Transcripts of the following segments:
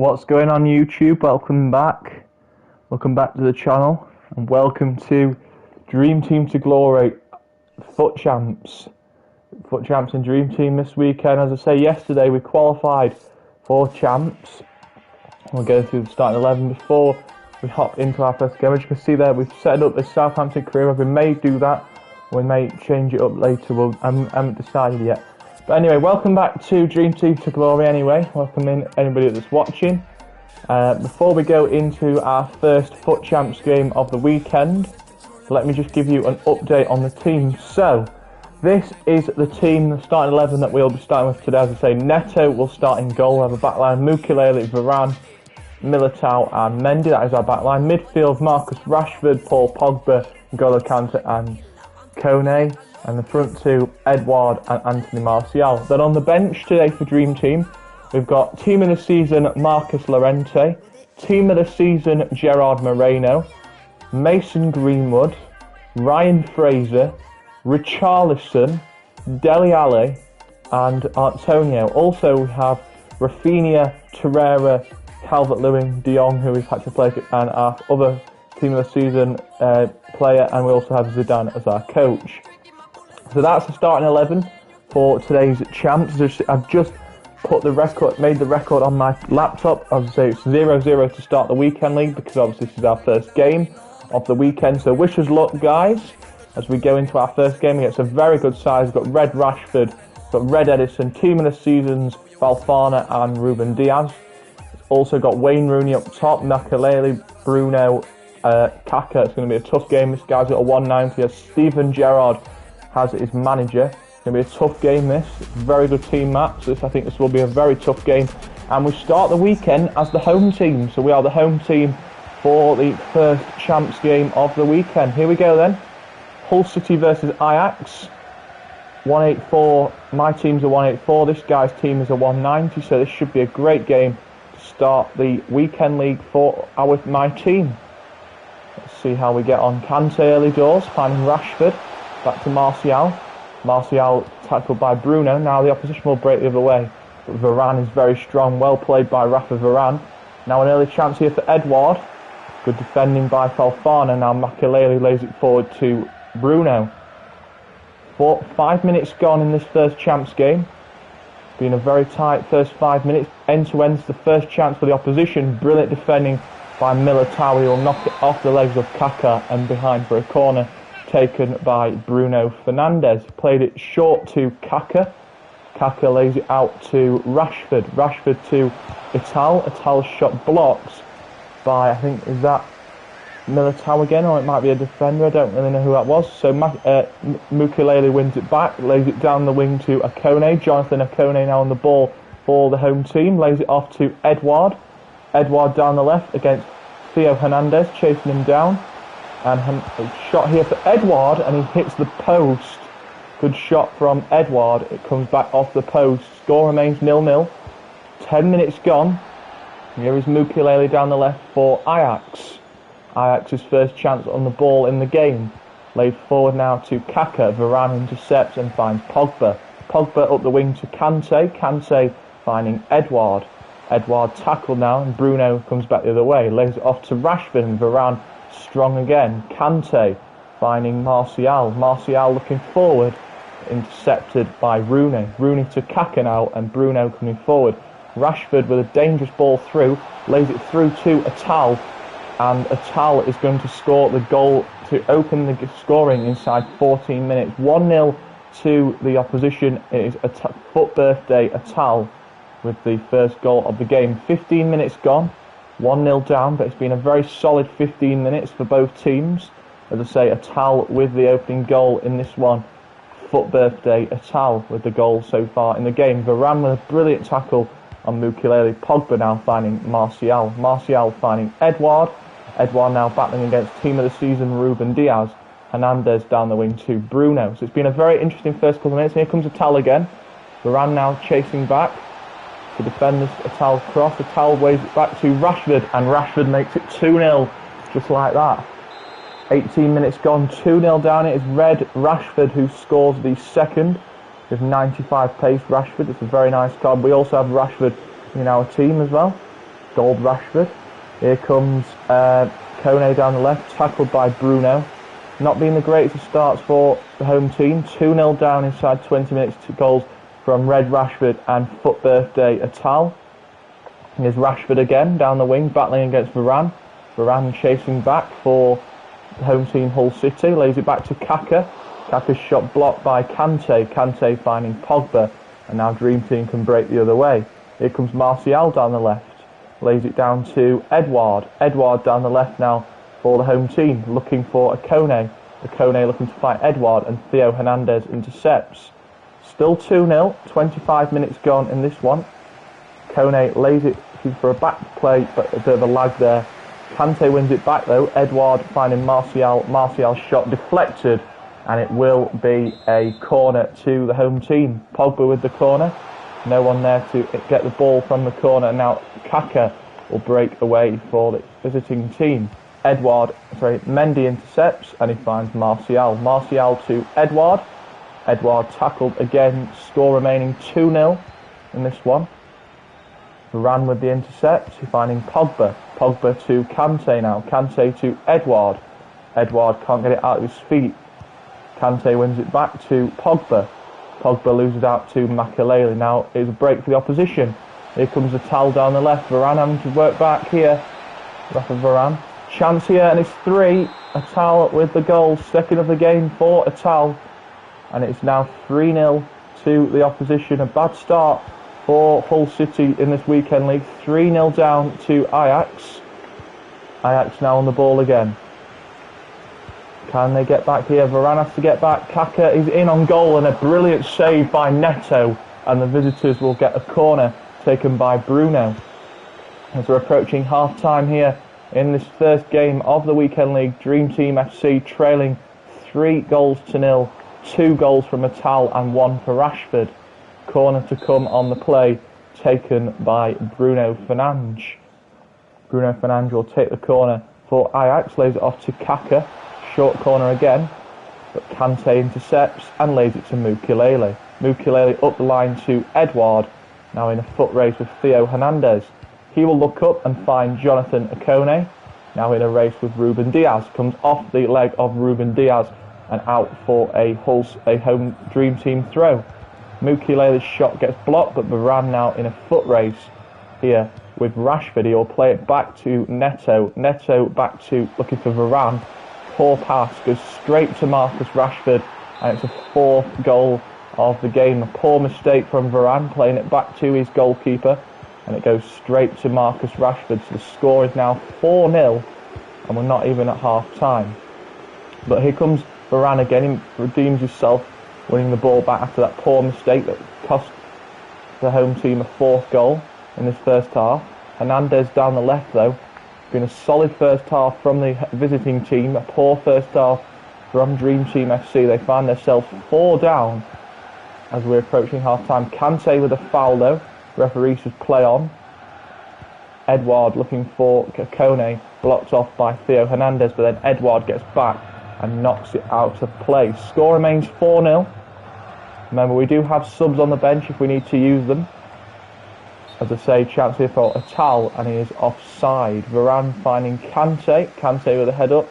What's going on YouTube? Welcome back to the channel, and welcome to Dream Team to Glory Foot Champs and Dream Team this weekend. As I say, yesterday we qualified for Champs. We'll go through the starting 11 before we hop into our first game. As you can see there, we've set up this Southampton career. We may do that, we may change it up later. I haven't decided yet. But anyway, welcome back to Dream Team to Glory anyway. Welcome in anybody that's watching. Before we go into our first Foot Champs game of the weekend, let me just give you an update on the team. So, this is the team, the starting 11 that we'll be starting with today. As I say, Neto will start in goal. We have a backline, Mukiele, Varane, Militao and Mendy. That is our backline. Midfield, Marcus Rashford, Paul Pogba, N'Golo Kante and Kone. And the front two, Edouard and Anthony Martial. Then on the bench today for Dream Team, we've got Team of the Season, Marcus Llorente. Team of the Season, Gerard Moreno. Mason Greenwood, Ryan Fraser, Richarlison, Dele Alli and Antonio. Also we have Rafinha, Torreira, Calvert-Lewin, De Jong, who we've had to play, and our other Team of the Season player, and we also have Zidane as our coach. So that's the starting 11 for today's champs. I've just made the record on my laptop. As I say, it's 0-0 to start the weekend league, because obviously this is our first game of the weekend. So wish us luck, guys, as we go into our first game against a very good side. We've got Red Rashford, we've got Red Edison, Team of the Seasons, Valfana and Ruben Diaz. Also got Wayne Rooney up top, Makelele, Bruno, Kaka. It's going to be a tough game. This guy's got a 190. As Steven Gerrard has his manager. It's going to be a tough game, this. Very good team match. I think this will be a very tough game. And we start the weekend as the home team. So we are the home team for the first champs game of the weekend. Here we go then. Hull City versus Ajax. 184. My team's a 184. This guy's team is a 190. So this should be a great game to start the weekend league for my team. Let's see how we get on. Kante early doors, finding Rashford. Back to Martial. Martial tackled by Bruno. Now the opposition will break the other way. But Varane is very strong. Well played by Rafa Varane. Now an early chance here for Edouard. Good defending by Valfana. Now Makelele lays it forward to Bruno. 5 minutes gone in this first champs game. Been a very tight first 5 minutes. End to end, the first chance for the opposition. Brilliant defending by Militao. He will knock it off the legs of Kaka and behind for a corner taken by Bruno Fernandes. Played it short to Kaka. Kaka lays it out to Rashford. Rashford to Ital. Ital's shot blocks by, I think, is that Militao again, or it might be a defender. I don't really know who that was. So Mukiele wins it back, lays it down the wing to Akone. Jonathan Akone now on the ball for the home team. Lays it off to Edouard. Edouard down the left against Theo Hernandez, chasing him down. And a shot here for Edouard, and he hits the post. Good shot from Edouard. It comes back off the post. Score remains 0-0. 10 minutes gone. Here is Mukiele down the left for Ajax. Ajax's first chance on the ball in the game. Laid forward now to Kaka. Varane intercepts and finds Pogba. Pogba up the wing to Kante. Kante finding Edouard. Edouard tackled now, and Bruno comes back the other way. Lays it off to Rashford, and Varane strong again. Kante finding Martial. Martial looking forward. Intercepted by Rooney. Rooney to Kaka now, and Bruno coming forward. Rashford with a dangerous ball through. Lays it through to Ital. And Ital is going to score the goal to open the scoring inside 14 minutes. 1-0 to the opposition. It is a foot birthday Ital with the first goal of the game. 15 minutes gone. 1-0 down, but it's been a very solid 15 minutes for both teams. As I say, Ital with the opening goal in this one. Foot birthday Ital with the goal so far in the game. Varane with a brilliant tackle on Mukiele. Pogba now finding Martial. Martial finding Edouard. Edouard now battling against Team of the Season Ruben Diaz. Hernandez down the wing to Bruno. So it's been a very interesting first couple of minutes. Here comes Ital again. Varane now chasing back to defend this Ital cross. Ital waves it back to Rashford, and Rashford makes it 2-0 just like that. 18 minutes gone, 2-0 down. It is Red Rashford who scores the second with 95 pace. Rashford, it's a very nice card. We also have Rashford in our team as well. Gold Rashford. Here comes Kone down the left, tackled by Bruno. Not being the greatest of starts for the home team. 2-0 down inside 20 minutes to goals from Red Rashford and Foot Birthday Atal. Here's Rashford again down the wing, battling against Varane. Varane chasing back for the home team Hull City. Lays it back to Kaka. Kaka's shot blocked by Kante. Kante finding Pogba. And now Dream Team can break the other way. Here comes Martial down the left. Lays it down to Edouard. Edouard down the left now for the home team. Looking for Kone. Kone looking to fight Edouard. And Theo Hernandez intercepts. Still 2-0. 25 minutes gone in this one. Kone lays it for a back play, but a bit of a lag there. Kante wins it back though. Edouard finding Martial. Martial's shot deflected. And it will be a corner to the home team. Pogba with the corner. No one there to get the ball from the corner. Now Kaka will break away for the visiting team. Mendy intercepts and he finds Martial. Martial to Edouard. Edouard tackled again. Score remaining 2-0 in this one. Varane with the intercept. He's finding Pogba. Pogba to Kante now. Kante to Edouard. Edouard can't get it out of his feet. Kante wins it back to Pogba. Pogba loses out to Makelele. Now it's a break for the opposition. Here comes Atal down the left. Varane having to work back here. Rafa Varane. Chance here and it's 3. Atal with the goal. Second of the game for Atal. And it's now 3-0 to the opposition. A bad start for Hull City in this weekend league. 3-0 down to Ajax. Ajax now on the ball again. Can they get back here? Varane has to get back. Kaka is in on goal and a brilliant save by Neto. And the visitors will get a corner taken by Bruno. As we're approaching half-time here in this first game of the weekend league, Dream Team FC trailing 3-0. 2 goals from Atal and 1 for Rashford. Corner to come on the play, taken by Bruno Fernandes. Bruno Fernandes will take the corner for Ajax, lays it off to Kaka. Short corner again, but Kante intercepts and lays it to Mukiele. Mukiele up the line to Edouard, now in a foot race with Theo Hernandez. He will look up and find Jonathan Kone, now in a race with Ruben Diaz. Comes off the leg of Ruben Diaz and out for a home Dream Team throw. Mukiele's shot gets blocked, but Varane now in a foot race here with Rashford. He'll play it back to Neto. Neto back to looking for Varane. Poor pass goes straight to Marcus Rashford, and it's a 4th goal of the game. A poor mistake from Varane, playing it back to his goalkeeper, and it goes straight to Marcus Rashford. So the score is now 4-0, and we're not even at half time. But here comes Varane again. He redeems himself, winning the ball back after that poor mistake that cost the home team a 4th goal in this first half. Hernandez down the left though. Been a solid first half from the visiting team. A poor first half from Dream Team FC. They find themselves 4 down as we're approaching half time. Kante with a foul though. Referee says play on. Edouard looking for Kone, blocked off by Theo Hernandez, but then Edouard gets back and knocks it out of play. Score remains 4-0. Remember, we do have subs on the bench if we need to use them. As I say, chance here for Atal, and he is offside. Varane finding Kante. Kante with a head up.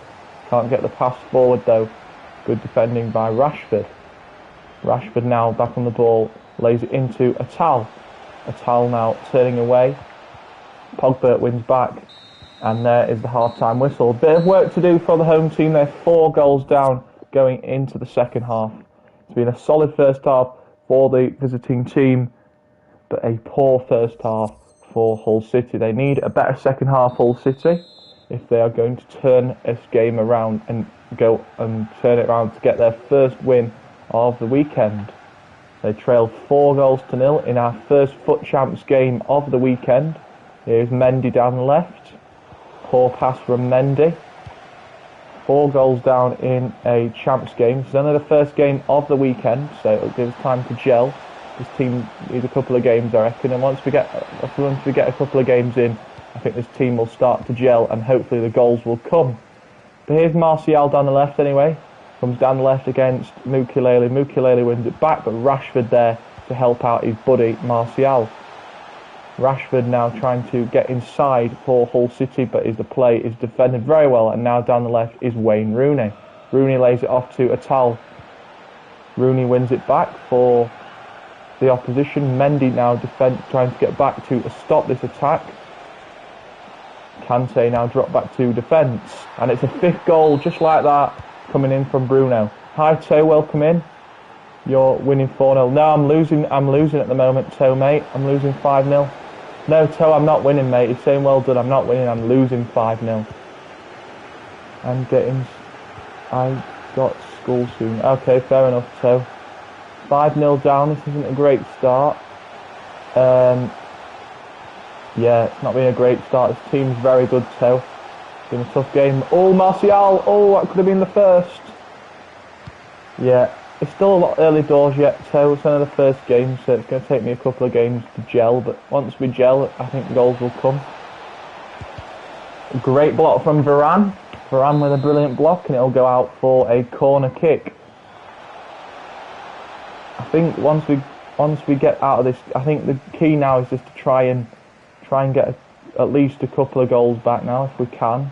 Can't get the pass forward though. Good defending by Rashford. Rashford now back on the ball. Lays it into Atal. Atal now turning away. Pogba wins back. And there is the half-time whistle. Bit of work to do for the home team. They're 4 goals down going into the second half. It's been a solid first half for the visiting team, but a poor first half for Hull City. They need a better second half, Hull City, if they are going to turn this game around and go and turn it around to get their first win of the weekend. They trailed 4-0 in our first FUT Champs game of the weekend. Here's Mendy down the left. Poor pass from Mendy. 4 goals down in a Champs game. It's only the first game of the weekend, so it'll give us time to gel. This team needs a couple of games, I reckon, and once we get a couple of games in, I think this team will start to gel and hopefully the goals will come. But here's Martial down the left anyway. Comes down the left against Mukiele. Mukiele wins it back, but Rashford there to help out his buddy Martial. Rashford now trying to get inside for Hull City, but the play is defended very well. And now down the left is Wayne Rooney. Rooney lays it off to Atal. Rooney wins it back for the opposition. Mendy now trying to get back to stop this attack. Kante now dropped back to defence. And it's a 5th goal, just like that, coming in from Bruno. Hi, Toe, welcome in. You're winning 4-0. No, I'm losing at the moment, Toe, mate. I'm losing 5-0. No, Toe, I'm not winning, mate. He's saying well done. I'm not winning. I'm losing 5-0. I got school soon. Okay, fair enough, Toe. 5-0 down. This isn't a great start. Yeah, it's not been a great start. This team's very good, Toe. It's been a tough game. Oh, Martial. Oh, that could have been the first. Yeah. It's still a lot early doors yet, so it's only the first game, so it's going to take me a couple of games to gel, but once we gel, I think goals will come. A great block from Varane. Varane with a brilliant block, and it'll go out for a corner kick. I think once we get out of this, I think the key now is just to try and get at least a couple of goals back now, if we can.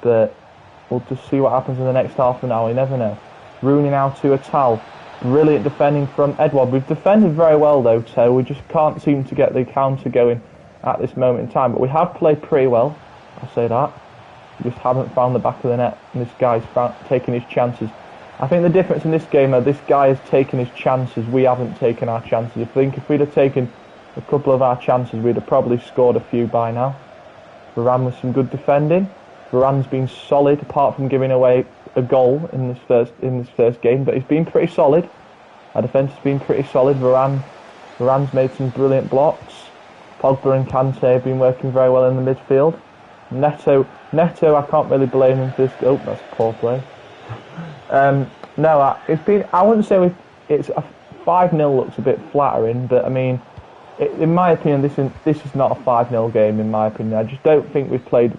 But we'll just see what happens in the next half an hour, you never know. Rooney now to Atal. Brilliant defending from Edouard. We've defended very well though, so we just can't seem to get the counter going at this moment in time. But we have played pretty well, I'll say that. We just haven't found the back of the net, and this guy's taking his chances. I think the difference in this game, though, this guy has taken his chances. We haven't taken our chances. I think if we'd have taken a couple of our chances, we'd have probably scored a few by now. Varane with some good defending. Varane's been solid, apart from giving away a goal in this first game, but he's been pretty solid. Our defence has been pretty solid. Varane's made some brilliant blocks. Pogba and Kante have been working very well in the midfield. Neto, I can't really blame him for this. Oh, that's poor play. No, it's been. I wouldn't say it's a 5-0 looks a bit flattering, but I mean, in my opinion, this is not a 5-0 game. In my opinion, I just don't think we've played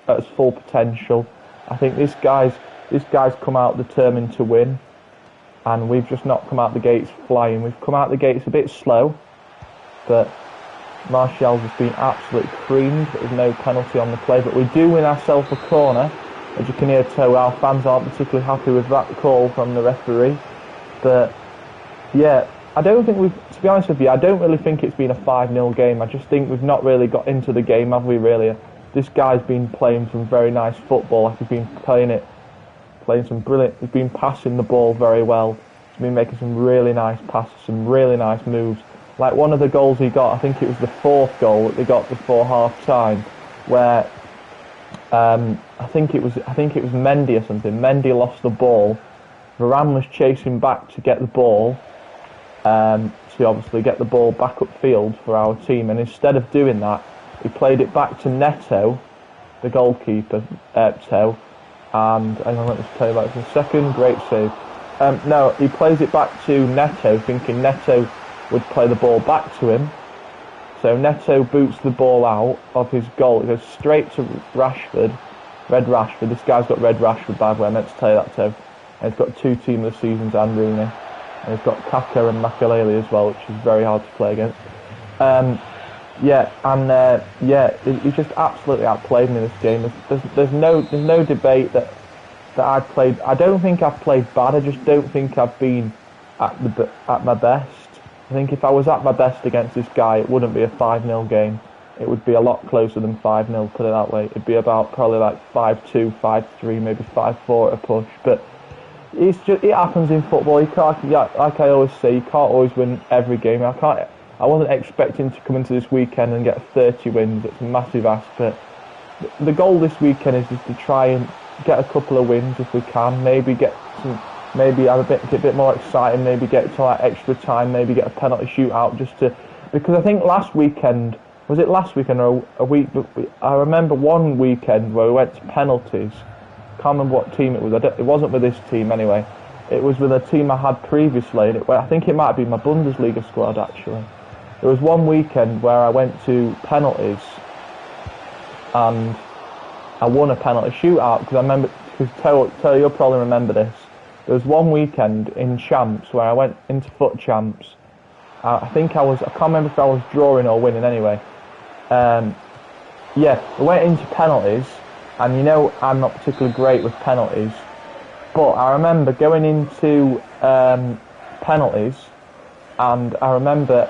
at its full potential. I think this guy's come out determined to win, and we've just not come out the gates flying. We've come out the gates a bit slow, but Martial's has been absolutely creamed. There's no penalty on the play, but we do win ourselves a corner. As you can hear, Toe, our fans aren't particularly happy with that call from the referee. But yeah, I don't think to be honest with you, I don't really think it's been a 5-0 game. I just think we've not really got into the game, have we really? This guy's been playing some very nice football. Like he's been playing some brilliant. He's been passing the ball very well. He's been making some really nice passes, some really nice moves. Like one of the goals he got, I think it was the 4th goal that they got before half time, where I think it was Mendy or something. Mendy lost the ball. Varane was chasing back to get the ball, to obviously get the ball back upfield for our team, and instead of doing that, he played it back to Neto, the goalkeeper, Toe, and hang on, let me tell you about it in a second. Great save. No, he plays it back to Neto, thinking Neto would play the ball back to him. So Neto boots the ball out of his goal. It goes straight to Rashford. Red Rashford. This guy's got Red Rashford, by the way. I meant to tell you that, Toe. And he's got 2 team of the seasons and Rooney. And he's got Kaka and Makelele as well, which is very hard to play against. He's just absolutely outplayed me this game. There's no debate that I've played. I don't think I've played bad. I just don't think I've been at my best. I think if I was at my best against this guy, it wouldn't be a 5-0 game. It would be a lot closer than 5-0, put it that way. It'd be about probably like 5-2, 5-3, maybe 5-4 at a push. But it happens in football. You can't, like I always say, you can't always win every game. I wasn't expecting to come into this weekend and get 30 wins. It's a massive ask. But the goal this weekend is just to try and get a couple of wins if we can. Maybe have a bit more exciting, maybe get to like extra time, maybe get a penalty shootout because I think last weekend or a week, I remember one weekend where we went to penalties. Can't remember what team it was. It wasn't with this team anyway. It was with a team I had previously. I think it might be my Bundesliga squad actually. There was one weekend where I went to penalties and I won a penalty shootout because I remember. Because you'll probably remember this. There was one weekend in Champs where I went into Foot Champs. I can't remember if I was drawing or winning anyway. yeah, we went into penalties, and you know I'm not particularly great with penalties, but I remember going into penalties, and I remember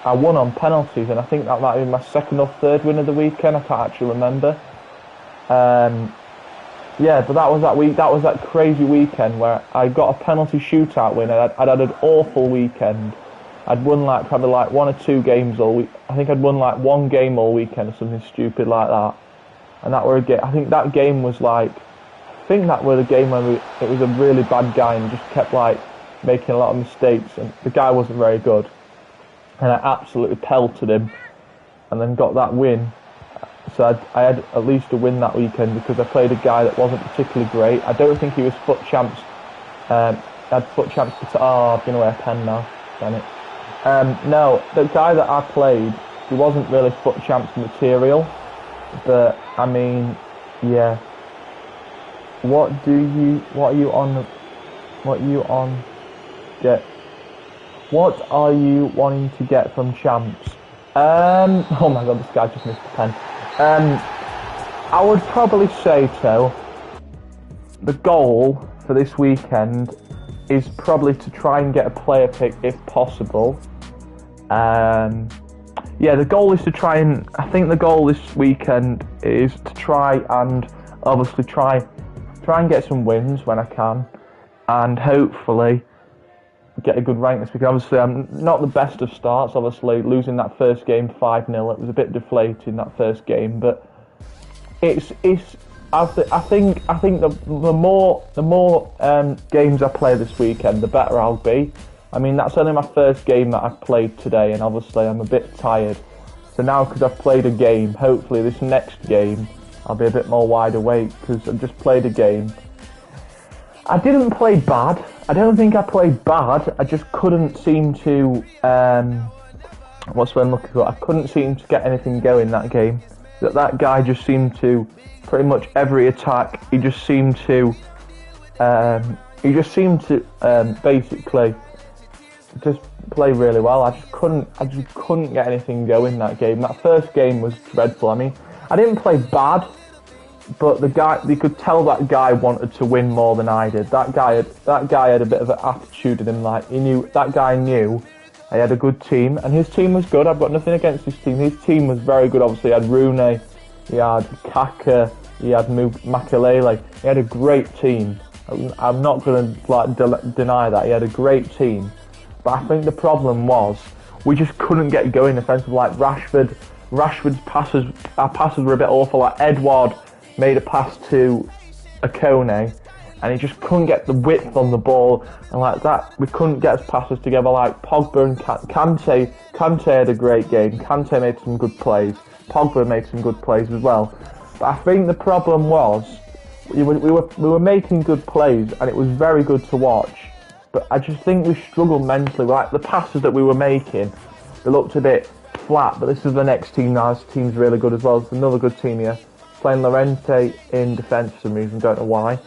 I won on penalties, and I think that might have been my second or third win of the weekend. I can't actually remember. Yeah, but that was that week. That was that crazy weekend where I got a penalty shootout win. I'd had an awful weekend. I'd won probably 1 or 2 games all week. I think I'd won 1 game all weekend or something stupid like that. And that were a game. I think that game was I think that was a game when it was a really bad guy and just kept making a lot of mistakes, and the guy wasn't very good. And I absolutely pelted him, and then got that win. So I had at least a win that weekend because I played a guy that wasn't particularly great. I don't think he was FUT champs. Had FUT champs. Oh, I've given away a pen now. Damn it. No, the guy that I played, he wasn't really FUT champs material. But I mean, yeah. What are you on? What are you wanting to get from champs? Oh my god, this guy just missed the pen. I would probably say so. The goal for this weekend is probably to try and get a player pick if possible. Yeah, the goal is to try and. I think the goal this weekend is to try and obviously try and get some wins when I can, and hopefully get a good rank this weekend. Obviously, I'm not the best of starts. Obviously, losing that first game 5-0, it was a bit deflating that first game. But I think the more games I play this weekend, the better I'll be. I mean, that's only my first game that I've played today, and obviously I'm a bit tired. So now, because I've played a game, hopefully this next game I'll be a bit more wide awake because I've just played a game. I didn't play bad. I don't think I played bad. I just couldn't seem to. What's what I'm looking for? I couldn't seem to get anything going that game. That guy just seemed to pretty much every attack. He just seemed to. Basically just play really well. I just couldn't get anything going that game. That first game was dreadful. I mean, I didn't play bad, but you could tell that guy wanted to win more than I did. That guy had a bit of an attitude in him. That guy knew he had a good team, and his team was good. I've got nothing against his team. His team was very good. Obviously, he had Rooney, he had Kaka, he had Makelele. He had a great team. I'm not going to deny that he had a great team. But I think the problem was we just couldn't get going offensively. Rashford's our passes were a bit awful. Edouard made a pass to Akone, and he just couldn't get the width on the ball, and we couldn't get his passes together. Pogba and Kante had a great game. Kante made some good plays. Pogba made some good plays as well. But I think the problem was we were making good plays, and it was very good to watch. But I just think we struggled mentally. The passes that we were making, they looked a bit flat. But this is the next team now. This team's really good as well. It's another good team here. Playing Llorente in defence for some reason, don't know why.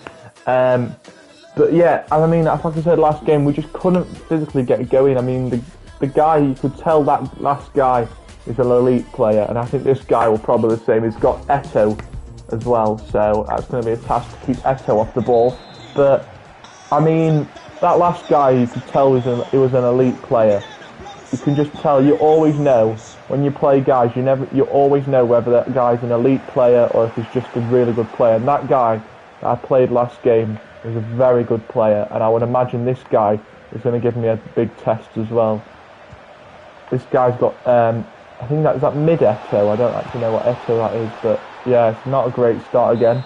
But yeah, I mean, like I said last game, we just couldn't physically get going. I mean, the guy, you could tell that last guy is an elite player, and I think this guy will probably the same. He's got Eto'o as well, so that's going to be a task to keep Eto'o off the ball. But I mean, that last guy, you could tell he was an elite player. You can just tell. You always know when you play guys. You always know whether that guy's an elite player or if he's just a really good player. And that guy that I played last game was a very good player, and I would imagine this guy is going to give me a big test as well. This guy's got. I think is that mid Eto'o. I don't actually know what Eto'o that is, but yeah, it's not a great start again.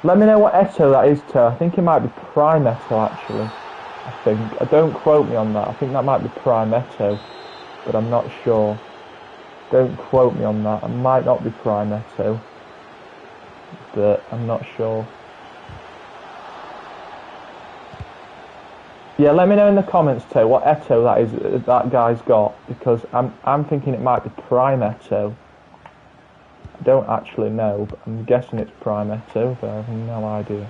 Let me know what Eto'o that is, too. I think it might be Prime Eto'o, actually. Don't quote me on that. I think that might be Prime Eto'o, but I'm not sure. Don't quote me on that. It might not be Prime Eto'o, but I'm not sure. Yeah, let me know in the comments, too, what Eto'o that guy's got, because I'm thinking it might be Prime Eto'o. I don't actually know, but I'm guessing it's Prime Eto'o, but I have no idea.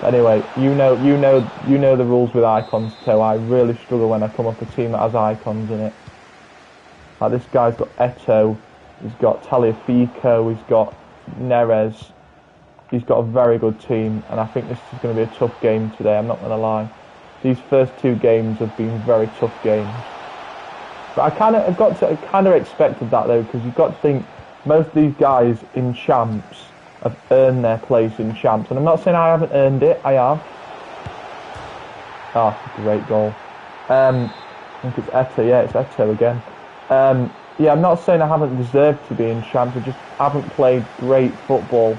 Anyway, you know the rules with icons, so I really struggle when I come up with a team that has icons in it. Like this guy's got Eto, he's got Taliafico, he's got Neres. He's got a very good team, and I think this is going to be a tough game today. I'm not going to lie. These first 2 games have been very tough games. But I kind of expected that though, because you've got to think most of these guys in champs have earned their place in champs, and I'm not saying I haven't earned it. I have. Ah, oh, great goal. I think it's Eto. Yeah, it's Eto again. Yeah, I'm not saying I haven't deserved to be in champs. I just haven't played great football.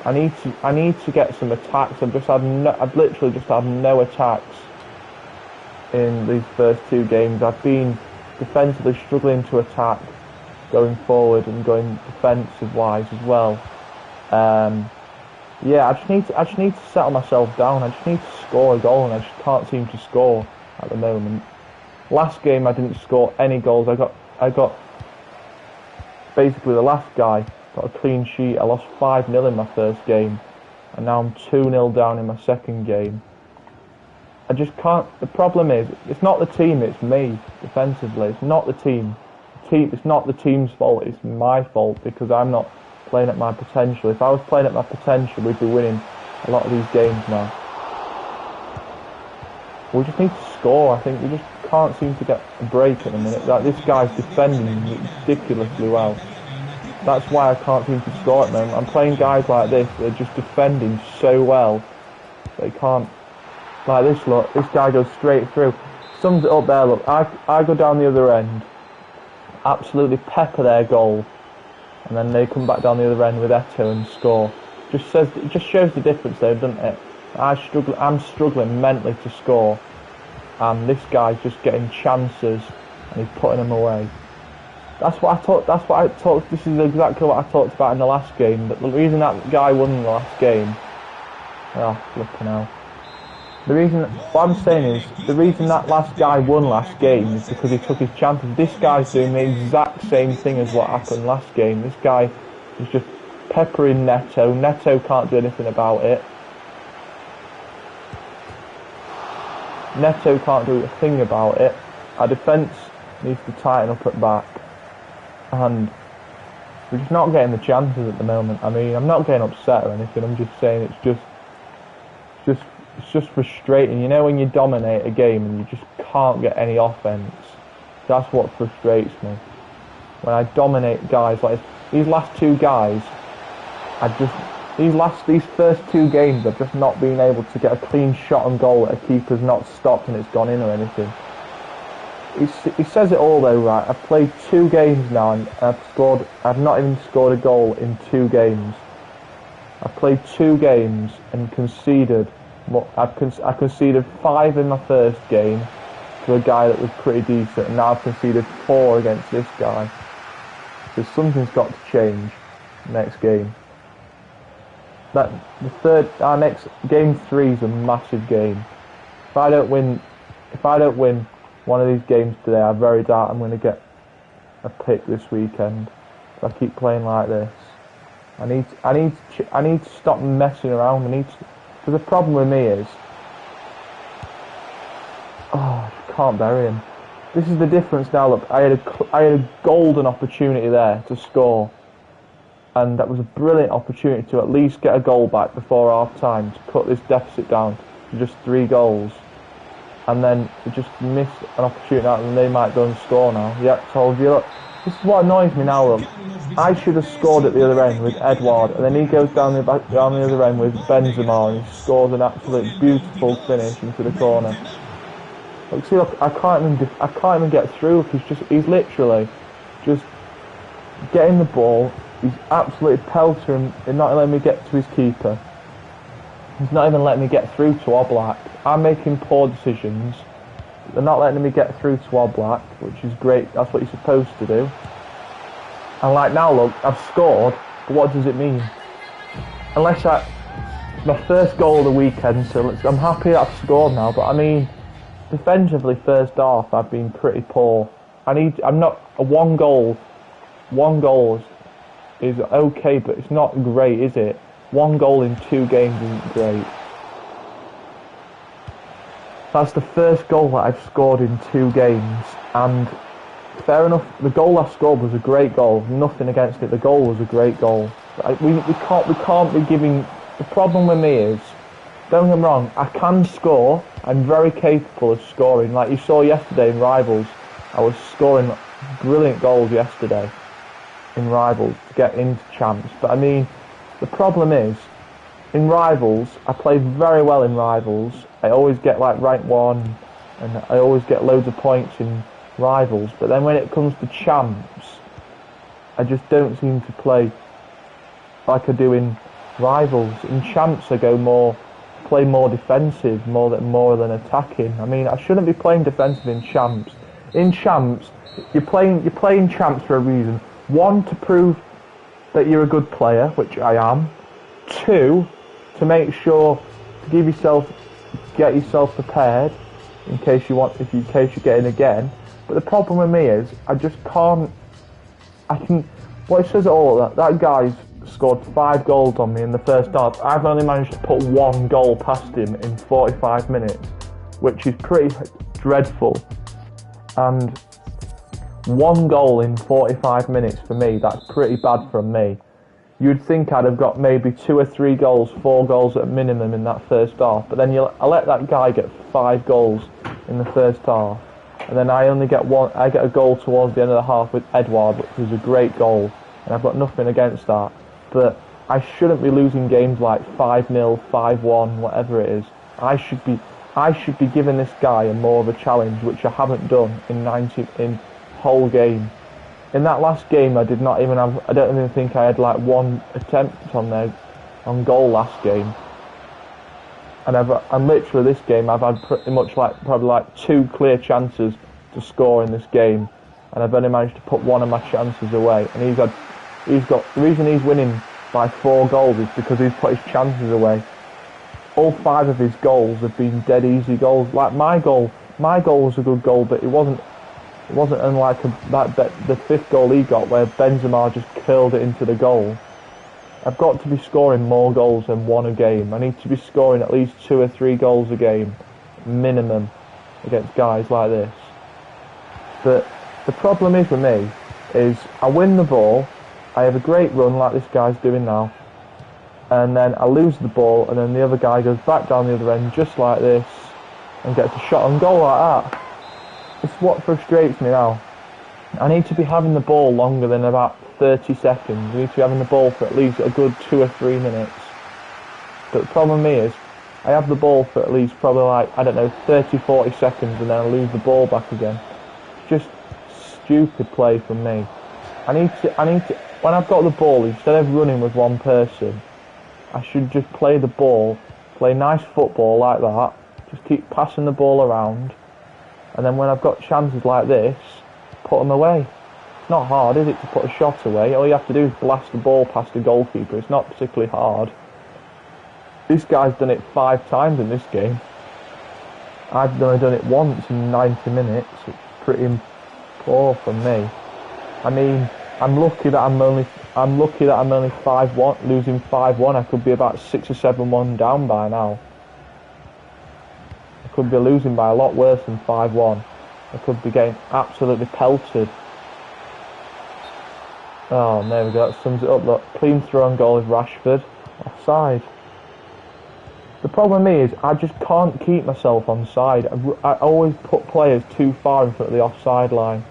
I need to get some attacks. I've literally just had no attacks in these first 2 games. I've been defensively struggling to attack, going forward and going defensive wise as well. Yeah, I just need to settle myself down. I just need to score a goal, and I just can't seem to score at the moment. Last game I didn't score any goals. I got basically the last guy got a clean sheet. I lost 5-0 in my first game, and now I'm 2-0 down in my second game. I just can't. The problem is, it's not the team, it's me defensively. It's not the team. It's not the team's fault. It's my fault because I'm not playing at my potential. If I was playing at my potential, we'd be winning a lot of these games now. We just need to score. I think we just can't seem to get a break at the minute. Like, this guy's defending ridiculously well. That's why I can't seem to score at the moment. I'm playing guys like this, they're just defending so well. They can't. Like this, look, this guy goes straight through. Sums it up there, look. I go down the other end, absolutely pepper their goal, and then they come back down the other end with Eto and score. It just shows the difference there, doesn't it? I'm struggling mentally to score, and this guy's just getting chances and he's putting them away. That's what I talked. This is exactly what I talked about in the last game. But the reason that guy won the last game, oh flipping hell. What I'm saying is, the reason that last guy won last game is because he took his chances. This guy's doing the exact same thing as what happened last game. This guy is just peppering Neto. Neto can't do anything about it. Neto can't do a thing about it. Our defence needs to tighten up at back. And we're just not getting the chances at the moment. I mean, I'm not getting upset or anything. I'm just saying it's just frustrating. You know when you dominate a game and you just can't get any offense. That's what frustrates me. When I dominate guys like these last 2 guys, these first 2 games, I've just not been able to get a clean shot on goal that a keeper's not stopped and it's gone in or anything. He says it all though, right? I've played 2 games now and I've not even scored a goal in 2 games. I've played 2 games and conceded. I conceded 5 in my first game to a guy that was pretty decent, and now I've conceded 4 against this guy. So something's got to change next game. Our next game 3 is a massive game. If I don't win one of these games today, I very doubt I'm going to get a pick this weekend. If I keep playing like this, I need to stop messing around. Because the problem with me is, I can't bury him. This is the difference now. Look, I had a golden opportunity there to score, and that was a brilliant opportunity to at least get a goal back before half time to cut this deficit down to just 3 goals. And then we just miss an opportunity out, and they might go and score now. Yep, told you. Look, this is what annoys me now. Look, I should have scored at the other end with Edouard, and then he goes down the other end with Benzema, and he scores an absolute beautiful finish into the corner. Look, see, look, I can't even get through. He's literally just getting the ball. He's absolutely peltering and not letting me get to his keeper. He's not even letting me get through to Oblak. I'm making poor decisions. They're not letting me get through to Oblak, which is great. That's what you're supposed to do. And like now, look, I've scored, but what does it mean? My first goal of the weekend, so I'm happy that I've scored now, but I mean, defensively, first half, I've been pretty poor. One goal is okay, but it's not great, is it? 1 goal in 2 games isn't great. That's the first goal that I've scored in 2 games, and fair enough. The goal I scored was a great goal. Nothing against it. The goal was a great goal. We can't be giving. The problem with me is, don't get me wrong, I can score. I'm very capable of scoring. Like you saw yesterday in Rivals, I was scoring brilliant goals yesterday in Rivals to get into Champs. But I mean, the problem is, in Rivals, I play very well in Rivals. I always get like rank 1, and I always get loads of points in Rivals. But then when it comes to Champs, I just don't seem to play like I do in Rivals. In Champs, I play more defensive, more than attacking. I mean, I shouldn't be playing defensive in Champs. In Champs, you're playing Champs for a reason. 1, to prove that you're a good player, which I am. 2, to make sure to get yourself prepared in case you're getting again. But the problem with me is I just can't. What it says it all, that guy's scored 5 goals on me in the first half. I've only managed to put 1 goal past him in 45 minutes, which is pretty dreadful. And 1 goal in 45 minutes for me, that's pretty bad from me. You'd think I'd have got maybe 2 or 3 goals, 4 goals at minimum in that first half. But then I let that guy get 5 goals in the first half. And then I only get 1. I get a goal towards the end of the half with Edouard, which was a great goal. And I've got nothing against that. But I shouldn't be losing games like 5-0, 5-1, whatever it is. I should be giving this guy more of a challenge, which I haven't done in whole game. In that last game, I don't even think I had like 1 attempt on goal last game. And literally this game, I've had pretty much probably 2 clear chances to score in this game, and I've only managed to put 1 of my chances away. And the reason he's winning by 4 goals is because he's put his chances away. All 5 of his goals have been dead easy goals. Like my goal was a good goal, but it wasn't unlike the 5th goal he got where Benzema just curled it into the goal. I've got to be scoring more goals than 1 a game. I need to be scoring at least 2 or 3 goals a game, minimum, against guys like this. But the problem is with me is I win the ball, I have a great run like this guy's doing now, and then I lose the ball, and then the other guy goes back down the other end just like this and gets a shot on goal like that. It's what frustrates me now. I need to be having the ball longer than about 30 seconds. I need to be having the ball for at least a good 2 or 3 minutes. But the problem is, I have the ball for at least probably 30, 40 seconds, and then I lose the ball back again. Just stupid play from me. I need to, when I've got the ball, instead of running with 1 person, I should just play the ball, play nice football like that, just keep passing the ball around, and then when I've got chances like this, put them away. It's not hard, is it, to put a shot away? All you have to do is blast the ball past the goalkeeper. It's not particularly hard. This guy's done it 5 times in this game. I've only done it once in 90 minutes. It's pretty poor from me. I mean, I'm lucky that I'm only 5-1, losing 5-1. I could be about 6 or 7-1 down by now. I could be losing by a lot worse than 5-1. I could be getting absolutely pelted. Oh, there we go. That sums it up. Look, clean throw on goal with Rashford. Offside. The problem is, I just can't keep myself on side. I always put players too far in front of the offside line.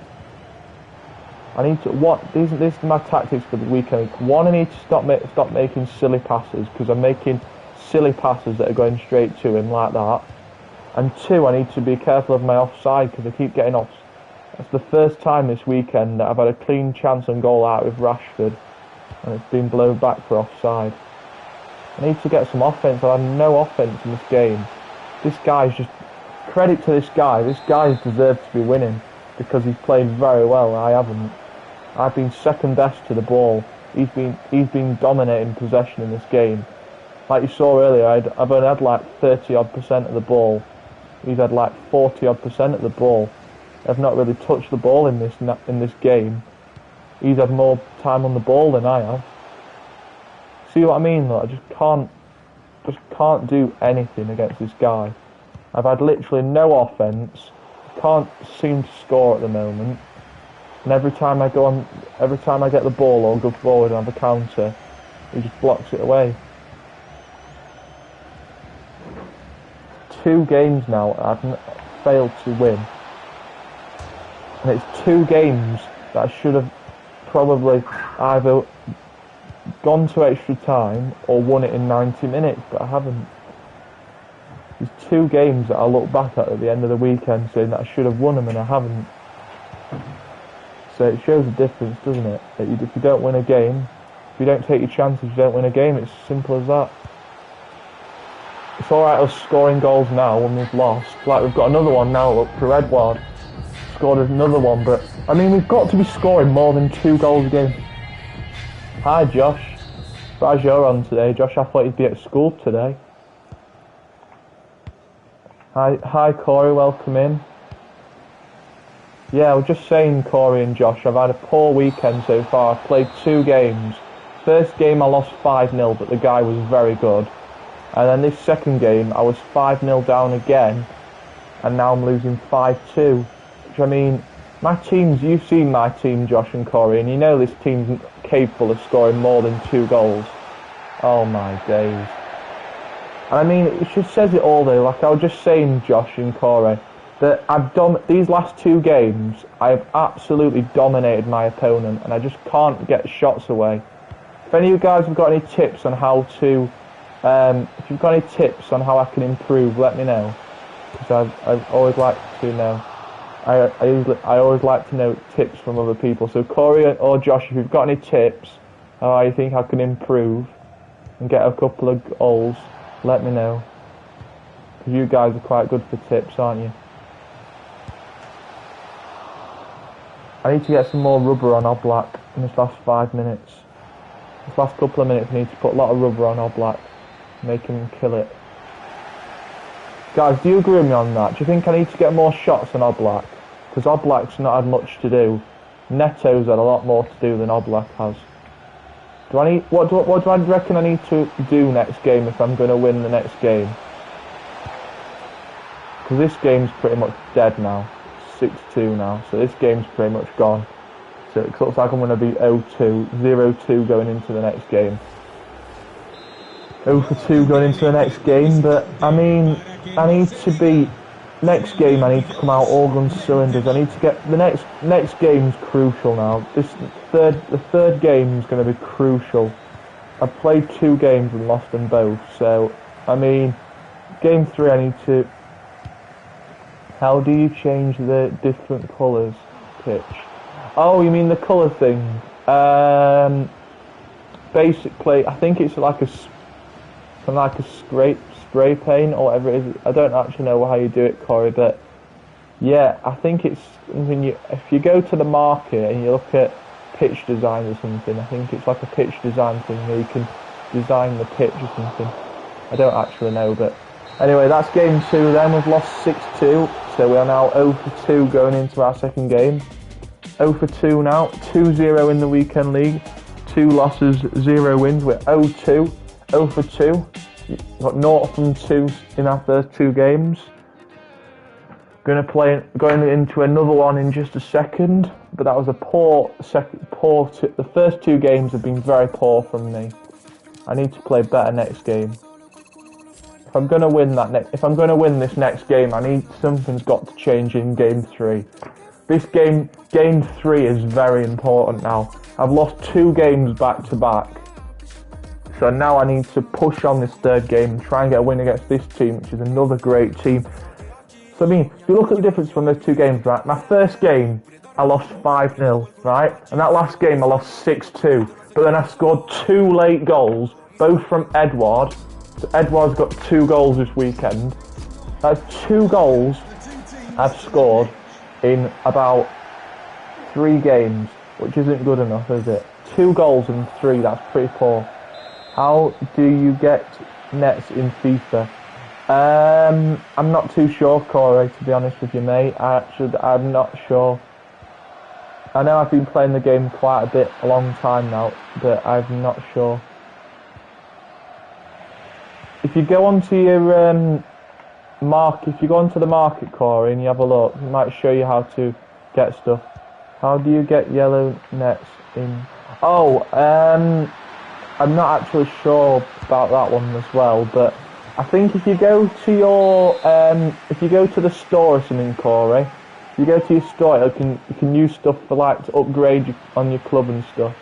I need to. These are my tactics for the weekend. 1, I need to stop making silly passes, because I'm making silly passes that are going straight to him like that. And 2, I need to be careful of my offside, because I keep getting off. That's the first time this weekend that I've had a clean chance on goal out with Rashford, and it's been blown back for offside. I need to get some offence. I had no offence in this game. This guy's just... Credit to this guy. This guy's deserved to be winning, because he's played very well. I haven't. I've been second best to the ball. He's been dominating possession in this game. Like you saw earlier, I've only had like 30-odd% of the ball. He's had like 40-odd% of the ball. I've not really touched the ball in this game. He's had more time on the ball than I have. See what I mean? Though? I just can't do anything against this guy. I've had literally no offence. Can't seem to score at the moment. And every time I get the ball or go forward and have a counter, he just blocks it away. 2 games now I've failed to win. And it's 2 games that I should have probably either gone to extra time or won it in 90 minutes, but I haven't. There's 2 games that I look back at the end of the weekend saying that I should have won them and I haven't. So it shows a difference, doesn't it? That if you don't win a game, if you don't take your chances, you don't win a game. It's as simple as that. It's alright us scoring goals now when we've lost. Like we've got another one now up for Edward. Scored another one, but I mean we've got to be scoring more than 2 goals a game. Hi Josh. Surprised you're on today. Josh, I thought you'd be at school today. Hi Corey, welcome in. Yeah, I was just saying, Corey and Josh, I've had a poor weekend so far. I've played 2 games. First game I lost 5-0, but the guy was very good. And then this second game, I was 5-0 down again, and now I'm losing 5-2. Which, I mean, my teams, you've seen my team, Josh and Corey, and you know this team's capable of scoring more than 2 goals. Oh my days. And I mean, it just says it all though. Like I was just saying, Josh and Corey, that these last 2 games, I've absolutely dominated my opponent, and I just can't get shots away. If any of you guys have got any tips on how to, if you've got any tips on how I can improve, let me know. Because I've always liked to know. I always like to know tips from other people. So Corey or Josh, if you've got any tips how you think I can improve and get a couple of goals, let me know. Because you guys are quite good for tips, aren't you? I need to get some more rubber on Oblak in this last 5 minutes. This last couple of minutes I need to put a lot of rubber on Oblak. Make him kill it. Guys, do you agree with me on that? Do you think I need to get more shots on Oblak? Because Oblak's not had much to do. Neto's had a lot more to do than Oblak has. What do I reckon I need to do next game if I'm going to win the next game? Because this game's pretty much dead now. 6-2 now, so this game's pretty much gone. So it looks like I'm going to be 0-2, 0-2 going into the next game. 0-2 going into the next game, but I mean, I need to be, next game I need to come out all guns cylinders. I need to get, the next game's crucial now. The third game's going to be crucial. I've played 2 games and lost them both, so, I mean, game 3 I need to, how do you change the different colours pitch? Oh, you mean the colour thing? Basically, I think it's like a spray paint or whatever it is. I don't actually know how you do it, Corey, but yeah, I think it's when if you go to the market and you look at pitch design or something, I think it's like a pitch design thing where you can design the pitch or something. I don't actually know, but anyway, that's game 2 then. We've lost 6-2, so we are now 0-2 going into our second game. 0-2 now, 2-0 in the weekend league, 2 losses, 0 wins. We're 0-2, 0-2. Got 0 from 2 in our first 2 games. Going into another one in just a second, but that was a the first 2 games have been very poor from me. I need to play better next game. If I'm going to win this next game, something's got to change in game 3. This game 3 is very important now. I've lost 2 games back to back. So now I need to push on this 3rd game and try and get a win against this team, which is another great team. So I mean, if you look at the difference from those 2 games, right? My first game, I lost 5-0, right? And that last game, I lost 6-2. But then I scored 2 late goals, both from Edward. So Edward's got 2 goals this weekend. That's 2 goals I've scored in about 3 games, which isn't good enough, is it? 2 goals in 3, that's pretty poor. How do you get nets in FIFA? I'm not too sure, Corey, to be honest with you, mate. I'm not sure. I know I've been playing the game quite a long time now, but I'm not sure. If you go onto your if you go onto the market, Corey, and you have a look, it might show you how to get stuff. How do you get yellow nets in? Oh, I'm not actually sure about that one as well, but I think if you go to your if you go to the store or something, Corey, if you go to your store, you can use stuff for like to upgrade on your club and stuff.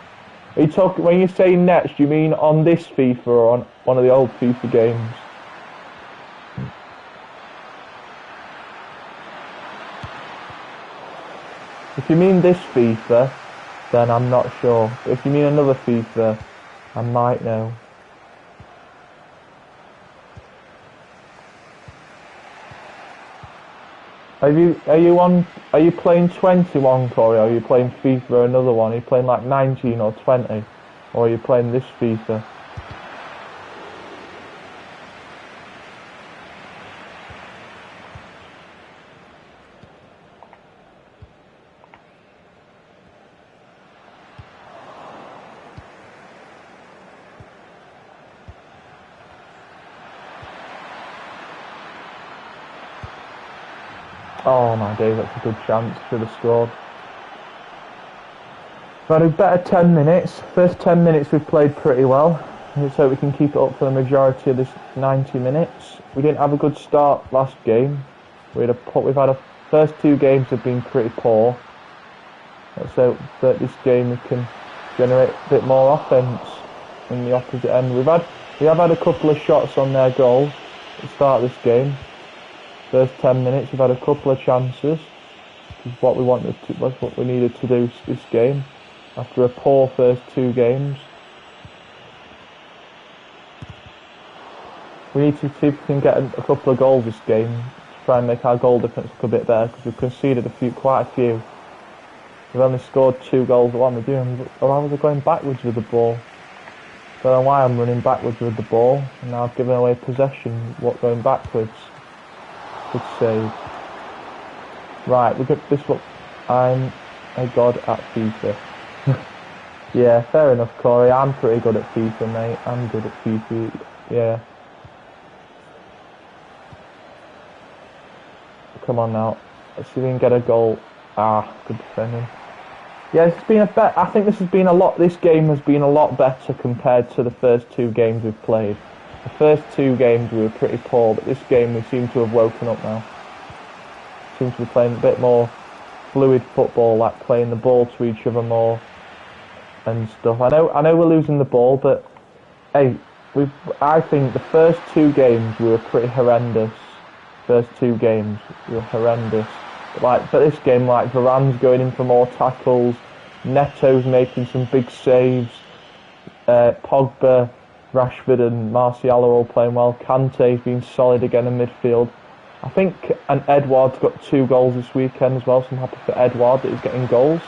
Are you talking when you say nets? Do you mean on this FIFA or on one of the old FIFA games? If you mean this FIFA, then I'm not sure. But if you mean another FIFA, I might know. Are you playing 21, Corey, or are you playing FIFA or another one? Are you playing like 19 or 20? Or are you playing this FIFA? Oh my days, that's a good chance. Should have scored. We've had a better 10 minutes. First 10 minutes we've played pretty well. Let's hope we can keep it up for the majority of this 90 minutes. We didn't have a good start last game. We've had a first two games have been pretty poor. Let's hope that this game we can generate a bit more offence in the opposite end. We have had a couple of shots on their goal at the start of this game. First 10 minutes, we've had a couple of chances. Which is what we wanted to, was what we needed to do this game after a poor first two games. We need to see if we can get a couple of goals this game to try and make our goal difference look a bit better, because we've conceded quite a few. We've only scored 2 goals. What am I doing? Why was I going backwards with the ball? I don't know why I'm running backwards with the ball, and now I've given away possession. Going backwards? Good save. Right, look at this. Look, I'm a god at FIFA. Yeah, fair enough, Corey. I'm pretty good at FIFA, mate. I'm good at FIFA. Yeah. Come on now. Let's see if we can get a goal. Good defending. Yeah, it's been I think this game has been a lot better compared to the first 2 games we've played. The first 2 games we were pretty poor, but this game we seem to have woken up now. Seem to be playing a bit more fluid football, like playing the ball to each other more and stuff. I know we're losing the ball, but hey, I think the first 2 games we were pretty horrendous. First 2 games we were horrendous. Like for this game, like Varane's going in for more tackles, Neto's making some big saves, Pogba, Rashford and Martial are all playing well. Kante's been solid again in midfield. I think and Edouard's got 2 goals this weekend as well, so I'm happy for Edouard that he's getting goals.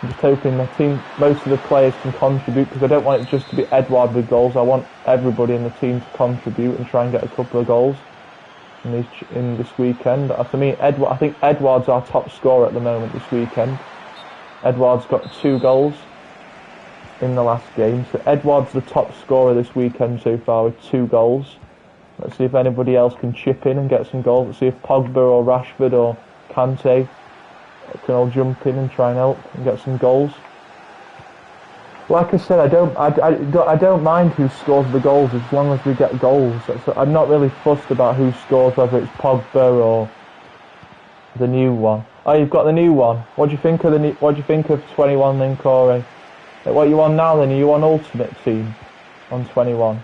I'm just hoping the team, most of the players can contribute, because I don't want it just to be Edouard with goals. I want everybody in the team to contribute and try and get a couple of goals in this weekend. For me, I think Edouard's our top scorer at the moment this weekend. Edouard's got 2 goals in the last game, so Edouard's the top scorer this weekend so far with 2 goals. Let's see if anybody else can chip in and get some goals. Let's see if Pogba or Rashford or Kante can all jump in and try and help and get some goals. Like I said, I don't mind who scores the goals as long as we get goals. I'm not really fussed about who scores, whether it's Pogba or the new one. Oh, you've got the new one. What do you think of 21 then, Corey? What are you on now then? Are you on Ultimate Team on 21?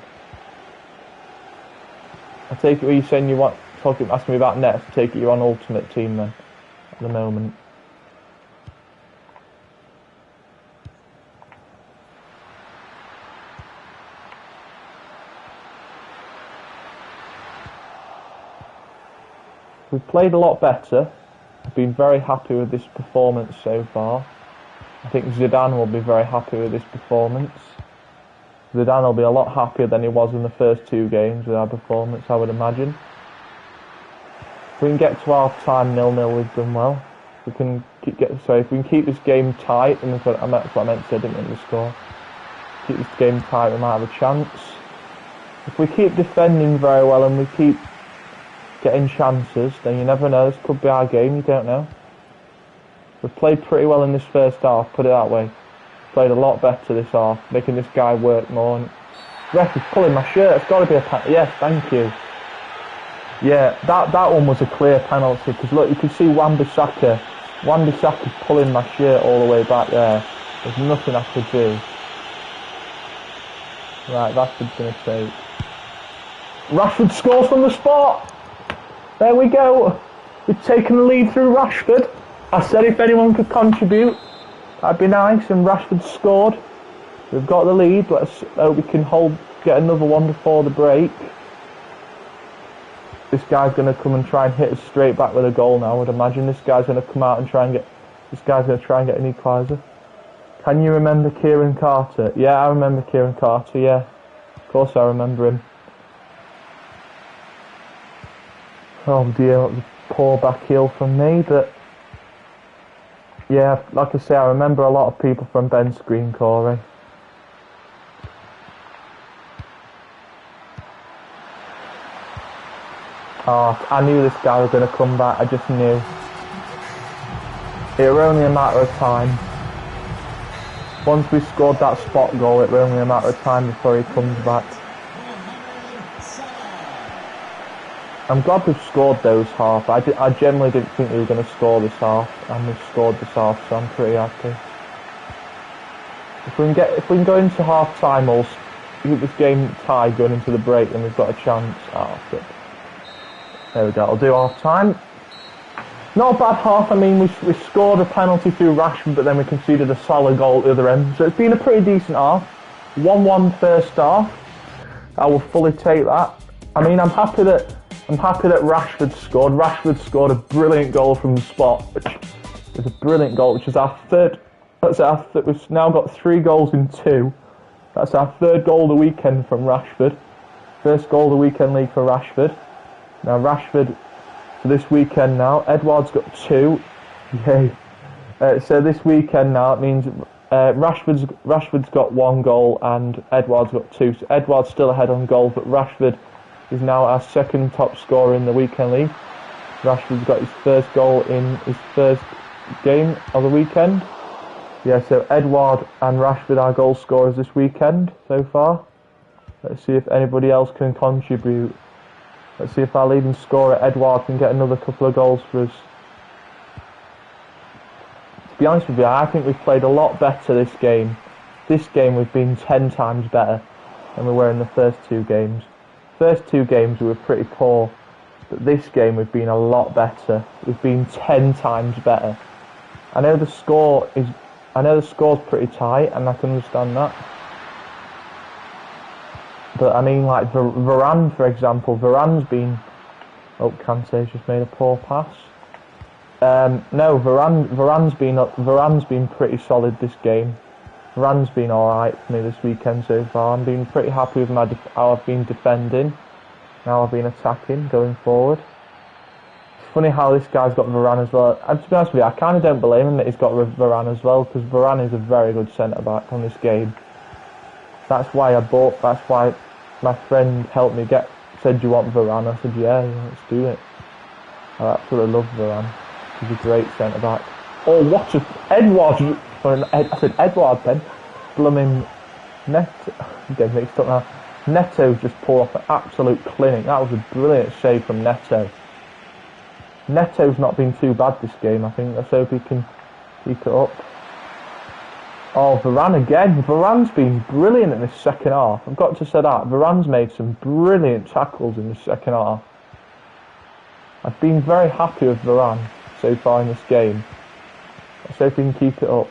I take it what you're saying you want, asking me about nets, I take it you're on Ultimate Team then, at the moment. We've played a lot better. I've been very happy with this performance so far. I think Zidane will be very happy with this performance. Zidane will be a lot happier than he was in the first 2 games with our performance, I would imagine. If we can get to half time 0-0, we've done well. If we can keep this game tight, and that's what I meant to say, I didn't mean to score. Keep this game tight, we might have a chance. If we keep defending very well and we keep getting chances, then you never know, this could be our game, you don't know. We've played pretty well in this first half, put it that way. Played a lot better this half, making this guy work more. And ref is pulling my shirt. It's got to be a penalty. Yes, thank you. Yeah, that one was a clear penalty, because look, you can see Wan-Bissaka pulling my shirt all the way back there. There's nothing I could do. Right, Rashford's going to take. Rashford scores from the spot. There we go. We've taken the lead through Rashford. I said if anyone could contribute, that'd be nice, and Rashford scored. We've got the lead. Let's hope we can get another one before the break. This guy's going to come and try and hit us straight back with a goal now. I would imagine this guy's going to come out and try and get an equaliser. Can you remember Kieran Carter? Yeah, I remember Kieran Carter, yeah. Of course I remember him. Oh dear, that was a poor back heel from me, but yeah, like I say, I remember a lot of people from Ben's screen, Corey. Oh, I knew this guy was going to come back, I just knew. It was only a matter of time. Once we scored that spot goal, it was only a matter of time before he comes back. I'm glad we've scored those half. I generally didn't think we were going to score this half, and we've scored this half, so I'm pretty happy. If we can go into half time or keep this game tied going into the break, then we've got a chance. Oh, flip. There we go. I'll do half time. Not a bad half. I mean, we scored a penalty through Rashford, but then we conceded a solid goal at the other end. So it's been a pretty decent half. 1-1 first half. I will fully take that. I mean, I'm happy that Rashford scored. Rashford scored a brilliant goal from the spot, which is a brilliant goal, which is our third. We've now got 3 goals in 2. That's our third goal of the weekend from Rashford. First goal of the weekend league for Rashford. Now Rashford for this weekend now. Edouard's got 2. Yay. So this weekend now it means Rashford's got 1 goal and Edouard's got 2. So Edouard's still ahead on goals, but Rashford is now our second top scorer in the weekend league. Rashford's got his first goal in his first game of the weekend. Yeah, so Edouard and Rashford are goal scorers this weekend so far. Let's see if anybody else can contribute. Let's see if our leading scorer Edouard can get another couple of goals for us. To be honest with you, I think we've played a lot better this game. This game we've been 10 times better than we were in the first 2 games. First 2 games we were pretty poor, but this game we've been a lot better. We've been 10 times better. I know the score's pretty tight, and I can understand that. But I mean, like Varane, for example, Varane's been. Oh, Kante's just made a poor pass. No, Varane's been pretty solid this game. Varane's been alright for me this weekend so far. I'm being pretty happy with how I've been defending. Now I've been attacking, going forward. It's funny how this guy's got Varane as well. And to be honest with you, I kind of don't blame him that he's got Varane as well, because Varane is a very good centre-back on this game. That's why my friend helped me said, do you want Varane? I said, yeah, let's do it. I absolutely love Varane. He's a great centre-back. Oh, what a... Edouard... I said Edouard then. Blooming Neto. I'm getting mixed up now. Neto just pulled off an absolute clinic. That was a brilliant save from Neto. Neto's not been too bad this game, I think. Let's hope he can keep it up. Oh, Varane again. Varane's been brilliant in this second half. I've got to say that. Varane's made some brilliant tackles in the second half. I've been very happy with Varane so far in this game. Let's hope he can keep it up.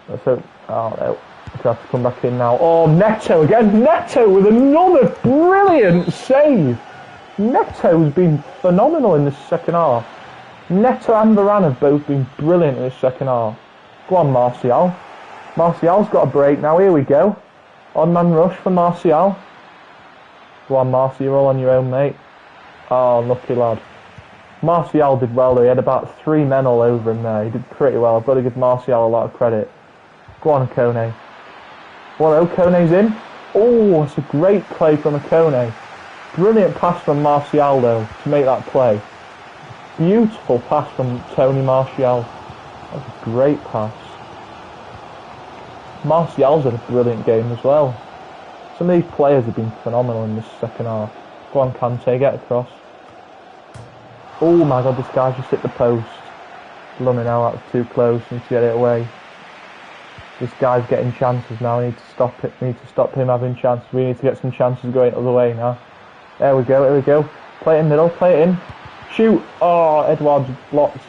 Let's hope... Oh, no. I have to come back in now. Oh, Neto again. Neto with another brilliant save. Neto's been phenomenal in this second half. Neto and Varane have both been brilliant in this second half. Go on, Martial. Martial's got a break now. Here we go. Odd man rush for Martial. Go on, Martial. You're all on your own, mate. Oh, lucky lad. Martial did well though. He had about 3 men all over him there. He did pretty well. I've got to give Martial a lot of credit. Go on, Kone. Well, Kone's in. Oh, it's a great play from Kone. Brilliant pass from Martial though to make that play. Beautiful pass from Tony Martial. That was a great pass. Martial's had a brilliant game as well. Some of these players have been phenomenal in this second half. Go on, Kante, get across. Oh my god, this guy just hit the post. Lunning out, that was too close, need to get it away. This guy's getting chances now, we need to stop it. We need to stop him having chances. We need to get some chances going the other way now. There we go, here we go. Play it in middle, play it in. Shoot! Oh, Edouard's blocked.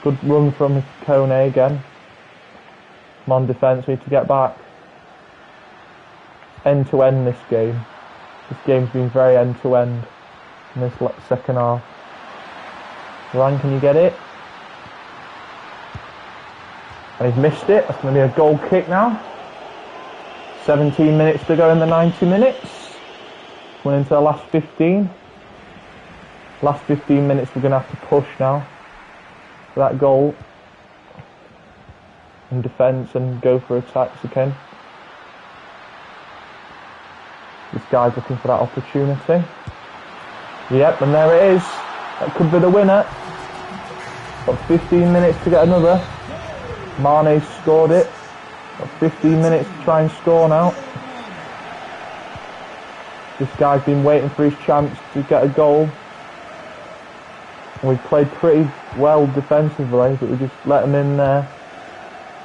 Good run from Kone again. Come on, defence, we need to get back. End to end this game. This game's been very end to end in this second half. Ryan, can you get it? And he's missed it. That's going to be a goal kick now. 17 minutes to go in the 90 minutes. We're into the last 15. Last 15 minutes we're going to have to push now for that goal. And defence and go for attacks again. This guy's looking for that opportunity. Yep, and there it is. That could be the winner. Got 15 minutes to get another. Mane's scored it. Got 15 minutes to try and score now. This guy's been waiting for his chance to get a goal. We've played pretty well defensively, but we just let him in there.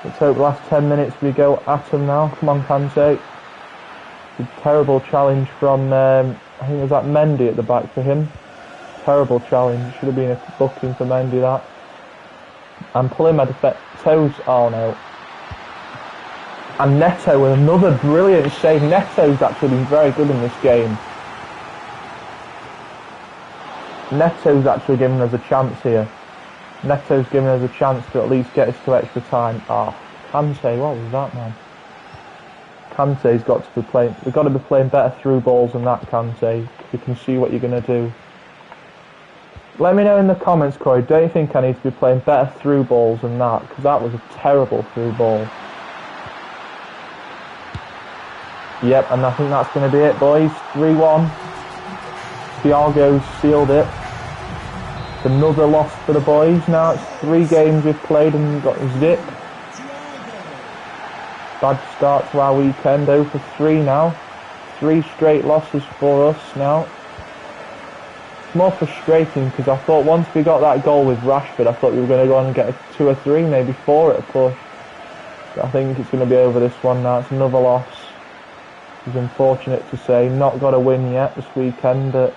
Let's hope the last 10 minutes we go at him now. Come on, Kante. A terrible challenge from, I think it was that Mendy at the back for him. Terrible challenge. Should have been a booking for Mendy, that. I'm pulling my toes. Oh no. And Neto with another brilliant save. Neto's actually been very good in this game. Neto's actually giving us a chance here. Neto's giving us a chance to at least get us to extra time. Ah, Kante, what was that, man? Kante's got to be playing. We've got to be playing better through balls than that, Kante. You can see what you're going to do. Let me know in the comments, Corey. Don't you think I need to be playing better through balls than that? Because that was a terrible through ball. Yep, and I think that's going to be it, boys. 3-1. Thiago's sealed it. It's another loss for the boys. Now it's 3 games we've played and got a zip. Bad start to our weekend. 0 for 3 now. 3 straight losses for us now. It's more frustrating because I thought once we got that goal with Rashford, I thought we were going to go on and get a 2 or 3, maybe 4 at a push. But I think it's going to be over this one now. It's another loss. It's unfortunate to say. Not got a win yet this weekend, but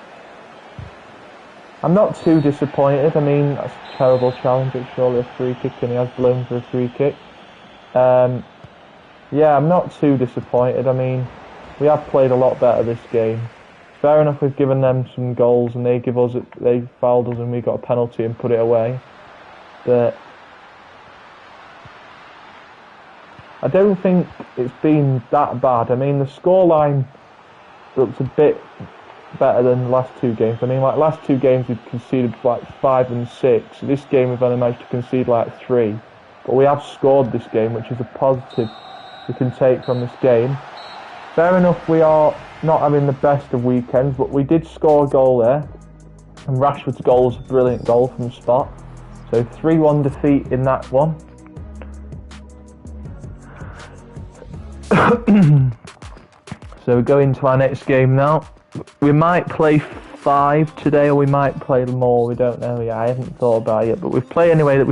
I'm not too disappointed. I mean, that's a terrible challenge. It's surely a free kick and he has blown for a free kick. Yeah, I'm not too disappointed. I mean, we have played a lot better this game. Fair enough, we've given them some goals and they fouled us and we got a penalty and put it away. But I don't think it's been that bad. I mean, the scoreline looks a bit better than the last 2 games. I mean, like last 2 games we've conceded like 5 and 6. This game we've only managed to concede like 3. But we have scored this game, which is a positive we can take from this game. Fair enough, we are not having the best of weekends, but we did score a goal there. And Rashford's goal was a brilliant goal from the spot. So 3-1 defeat in that one. So we go into our next game now. We might play 5 today, or we might play more. We don't know yet. I haven't thought about it yet. But we've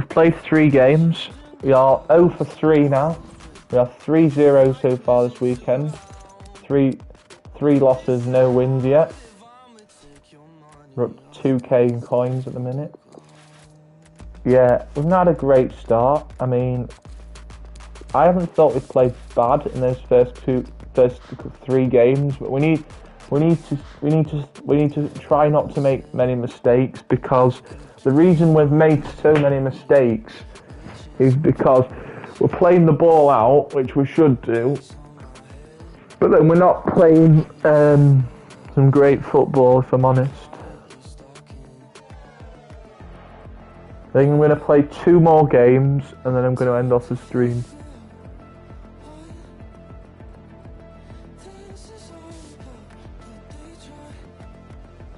played 3 games. We are 0 for 3 now. We have 3-0 so far this weekend. 3 losses, no wins yet. We're up to 2k in coins at the minute. Yeah, we've not had a great start. I mean, I haven't thought we've played bad in those first 3 games, but we need to try not to make many mistakes, because the reason we've made so many mistakes is because we're playing the ball out, which we should do, but then we're not playing some great football, if I'm honest. I think I'm going to play 2 more games and then I'm going to end off the stream.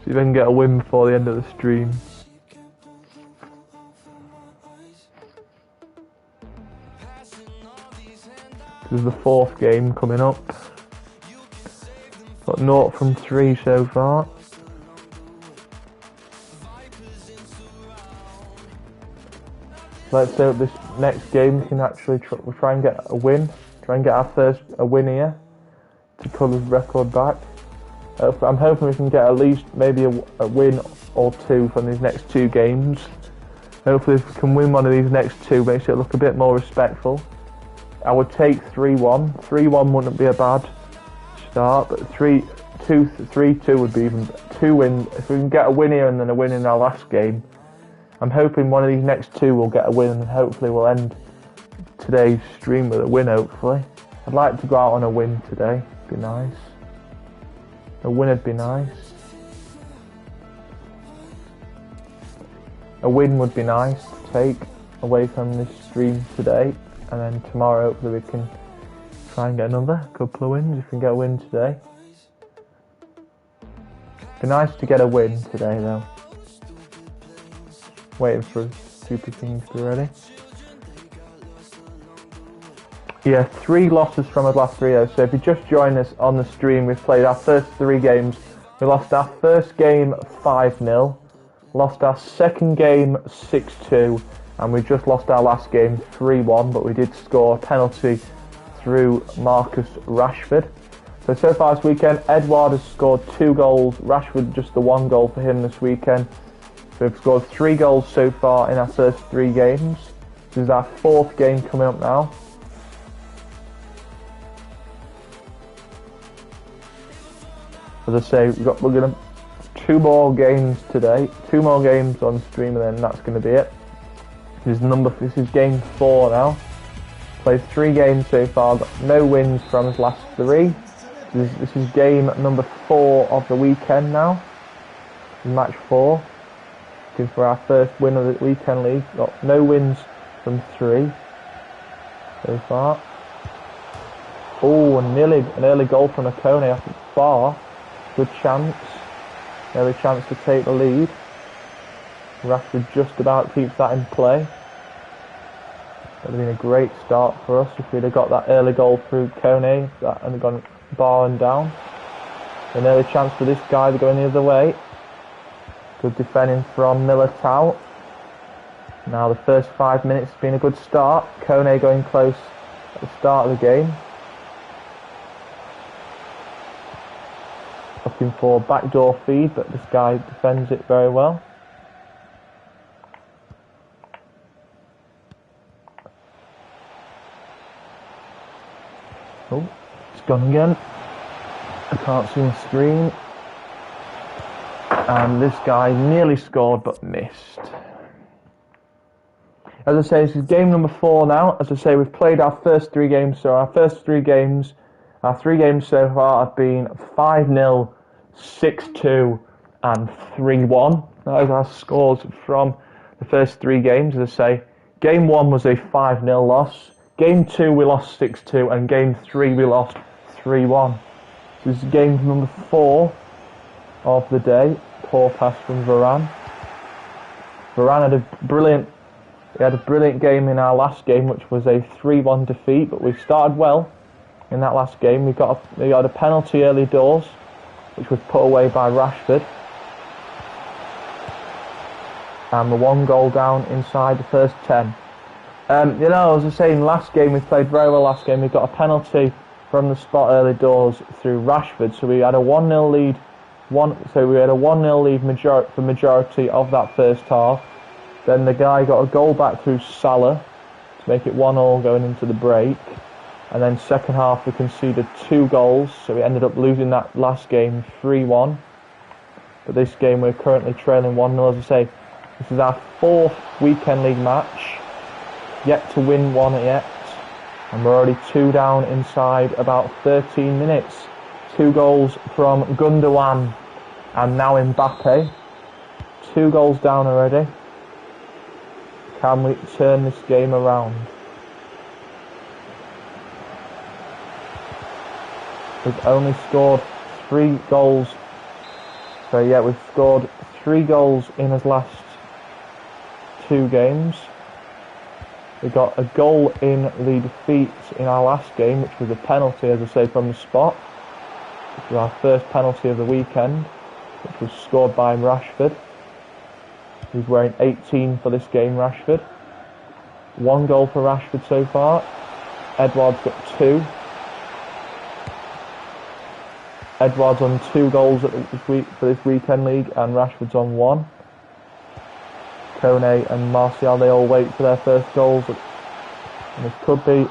See if I can get a win before the end of the stream. This is the 4th game coming up. Got 0 from 3 so far. Let's hope this next game we can actually try and get a win. Try and get our first win here to colour the record back. I'm hoping we can get at least maybe a win or 2 from these next 2 games. Hopefully if we can win one of these next 2, makes it look a bit more respectful. I would take 3-1. 3-1 wouldn't be a bad start, but 3-2 would be even 2 wins. If we can get a win here and then a win in our last game, I'm hoping one of these next 2 will get a win, and hopefully we'll end today's stream with a win, hopefully. I'd like to go out on a win today. Be nice. A win would be nice. A win would be nice to take away from this stream today, and then tomorrow hopefully we can try and get another couple of wins if we can get a win today. Be nice to get a win today though. Waiting for Super King to be ready. Yeah, 3 losses from our last 3 though. So if you just joined us on the stream, we've played our first 3 games. We lost our first game 5-0, lost our second game 6-2, and we just lost our last game 3-1, but we did score a penalty through Marcus Rashford. So far this weekend, Edouard has scored 2 goals, Rashford just the 1 goal for him this weekend. So we've scored 3 goals so far in our first 3 games. This is our 4th game coming up now. As I say, we're going to 2 more games today, 2 more games on stream, and then that's going to be it. This is game 4 now. Played 3 games so far, got no wins from his last 3. This is game number 4 of the weekend now. Match 4. Looking for our first win of the weekend league. Got no wins from 3 so far. Oh, an early goal from Akone off the bar. Good chance. Early chance to take the lead. Rashford just about keeps that in play. That would have been a great start for us if we'd have got that early goal through Kone and gone bar and down. An early chance for this guy to go the other way. Good defending from Militao. Now the first 5 minutes has been a good start. Kone going close at the start of the game. Looking for backdoor feed, but this guy defends it very well. Oh, it's gone again. I can't see the screen. And this guy nearly scored but missed. As I say, this is game number 4 now. As I say, we've played our first 3 games. So our 3 games so far have been 5-0, 6-2 and 3-1. Those are our scores from the first 3 games. As I say, game 1 was a 5-0 loss. Game 2 we lost 6-2, and game 3 we lost 3-1. This is game number 4 of the day. Poor pass from Varane. Varane had a brilliant game in our last game, which was a 3-1 defeat, but we started well in that last game. We got a penalty early doors, which was put away by Rashford. And the 1 goal down inside the first 10. As I was saying, last game we played very well. Last game we got a penalty from the spot early doors through Rashford, so we had a 1-0 lead. So we had a 1-0 lead for majority of that first half. Then the guy got a goal back through Salah to make it 1-1 going into the break. And then second half we conceded 2 goals, so we ended up losing that last game 3-1. But this game we're currently trailing 1-0. As I say, this is our 4th weekend league match. Yet to win one yet. And we're already 2 down inside about 13 minutes. 2 goals from Gundogan and now Mbappe. 2 goals down already. Can we turn this game around? We've only scored 3 goals. So yeah, we've scored 3 goals in his last 2 games. We got a goal in the defeat in our last game, which was a penalty, as I say, from the spot. Which was our first penalty of the weekend, which was scored by Rashford. He's wearing 18 for this game, Rashford. 1 goal for Rashford so far. Edouard's got 2. Edouard's on 2 goals for this weekend league, and Rashford's on 1. Kone and Martial, they all wait for their first goals. And this could be,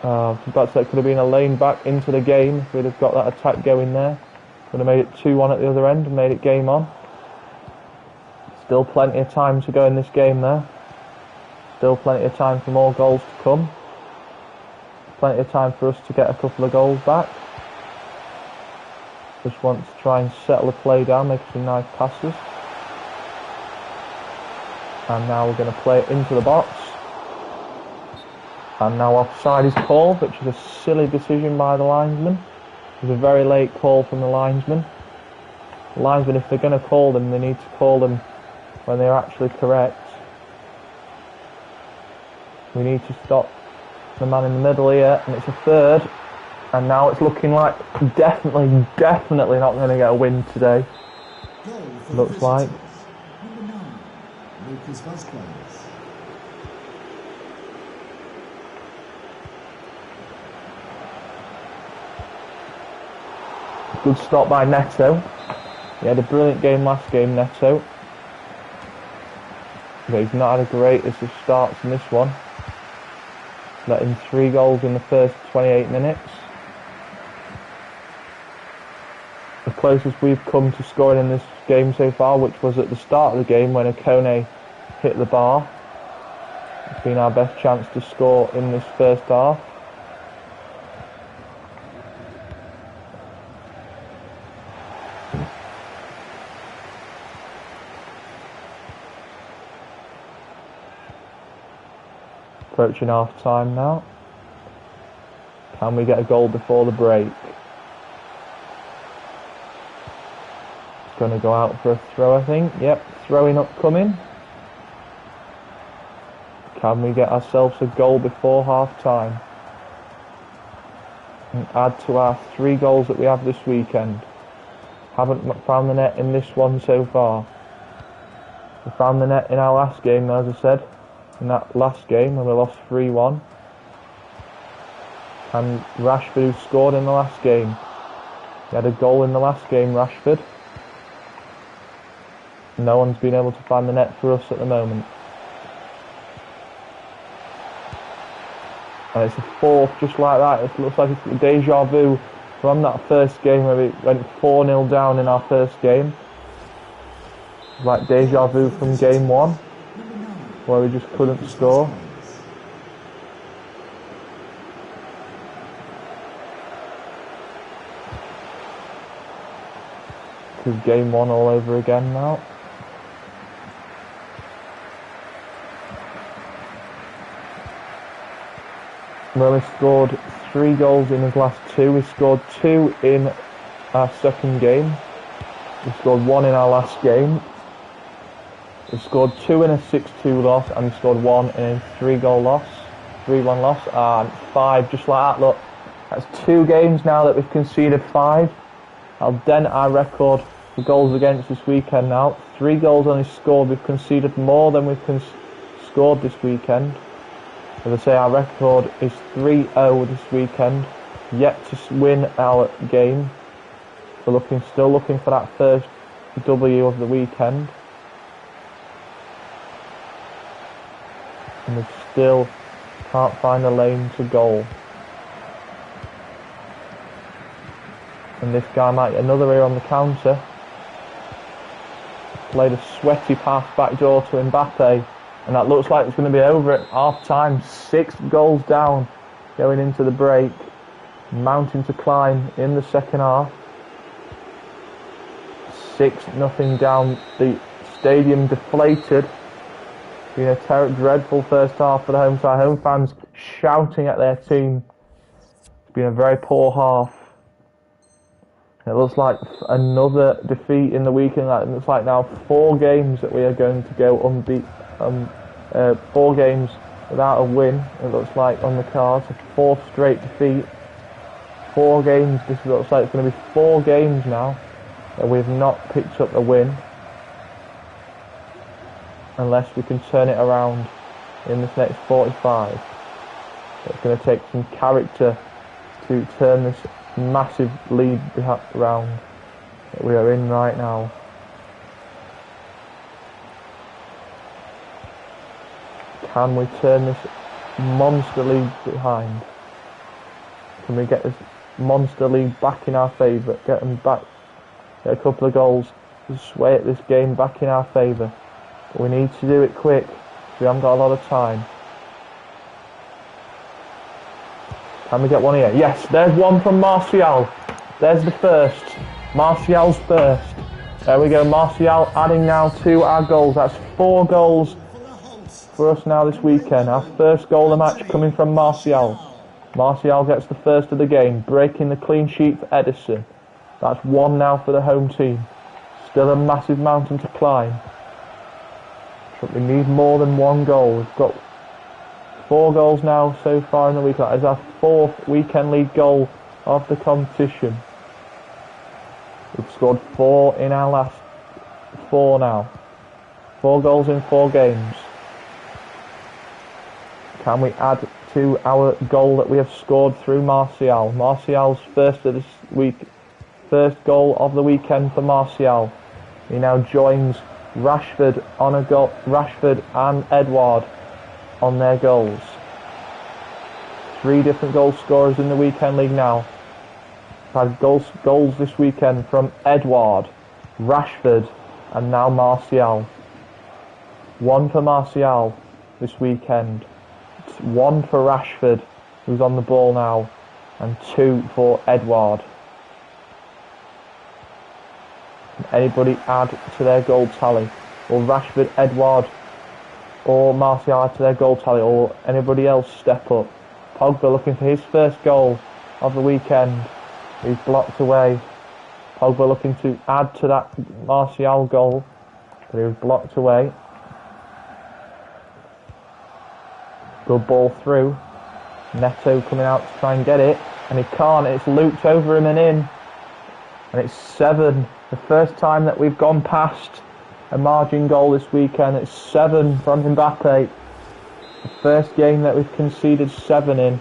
I was about to say, it could have been a lane back into the game if we'd have got that attack going there. Would have made it 2-1 at the other end and made it game on. Still plenty of time to go in this game there. Still plenty of time for more goals to come. Plenty of time for us to get a couple of goals back. Just want to try and settle the play down, make some nice passes. And now we're going to play it into the box. And now offside is called, which is a silly decision by the linesman. It was a very late call from the linesman. The linesman, if they're going to call them, they need to call them when they're actually correct. We need to stop the man in the middle here, and it's a third. And now it's looking like definitely not going to get a win today. Looks like. Good stop by Neto. He had a brilliant game last game, Neto. But he's not had a greatest of starts in this one. Letting 3 goals in the first 28 minutes. The closest we've come to scoring in this game so far, which was at the start of the game when Kone hit the bar. It's been our best chance to score in this first half. Approaching half time now. Can we get a goal before the break? It's going to go out for a throw, I think. Yep, throwing up coming. Can we get ourselves a goal before half time? And add to our 3 goals that we have this weekend. Haven't found the net in this one so far. We found the net in our last game, as I said. In that last game when we lost 3-1. And Rashford, who scored in the last game. He had a goal in the last game, Rashford. No one's been able to find the net for us at the moment. And it's a 4th just like that. It looks like it's a deja vu from that first game where we went 4-0 down in our first game. Like deja vu from game 1. Where we just couldn't score. Because game 1 all over again now. We only scored 3 goals in his last 2. We scored 2 in our second game. We scored 1 in our last game. He scored 2 in a 6-2 loss, and he scored 1 in a 3-goal loss, 3-1 loss, and 5 just like that. Look, that's 2 games now that we've conceded 5. I'll dent our record for goals against this weekend now. 3 goals only scored. We've conceded more than we've scored this weekend. As I say, our record is 3-0 this weekend. Yet to win our game. We're still looking for that first W of the weekend. And we still can't find a lane to goal. And this guy might get another here on the counter. Played a sweaty pass back door to Mbappe. And that looks like it's going to be over at half time. 6 goals down going into the break. Mounting to climb in the second half. 6-0 down. The stadium deflated. Been a dreadful first half for the home side. Home fans shouting at their team. It's been a very poor half. It looks like another defeat in the weekend. It looks like now 4 games that we are going to go unbeaten. 4 games without a win, it looks like, on the cards. A 4th straight defeat. 4 games, this looks like it's going to be 4 games now that we've not picked up a win. Unless we can turn it around in this next 45. It's going to take some character to turn this massive lead around that we are in right now. Can we turn this monster lead behind? Can we get this monster lead back in our favour? Get them back, get a couple of goals to sway this game back in our favour. But we need to do it quick. We haven't got a lot of time. Can we get one here? Yes, there's one from Martial. There's the first. Martial's first. There we go, Martial adding now to our goals. That's 4 goals for us now this weekend. Our first goal of the match coming from Martial. Martial gets the first of the game, breaking the clean sheet for Edison. That's 1 now for the home team. Still a massive mountain to climb. But we need more than 1 goal. We've got 4 goals now so far in the week. That is our 4th weekend league goal of the competition. We've scored 4 in our last 4 now. 4 goals in 4 games. Can we add to our goal that we have scored through Martial? Martial's first of this week, first goal of the weekend for Martial. He now joins Rashford on a goal. Rashford and Edouard on their goals. 3 different goal scorers in the weekend league now. We've had goals this weekend from Edouard, Rashford, and now Martial. 1 for Martial this weekend. 1 for Rashford, who's on the ball now, and 2 for Edouard. Can anybody add to their goal tally? Or Rashford, Edouard, or Martial add to their goal tally, or anybody else step up? Pogba looking for his first goal of the weekend. He's blocked away. Pogba looking to add to that Martial goal, but he was blocked away. Good ball through. Neto coming out to try and get it, and he can't. It's looped over him and in. And it's 7. The first time that we've gone past a margin goal this weekend. It's 7 from Mbappe. The first game that we've conceded 7 in.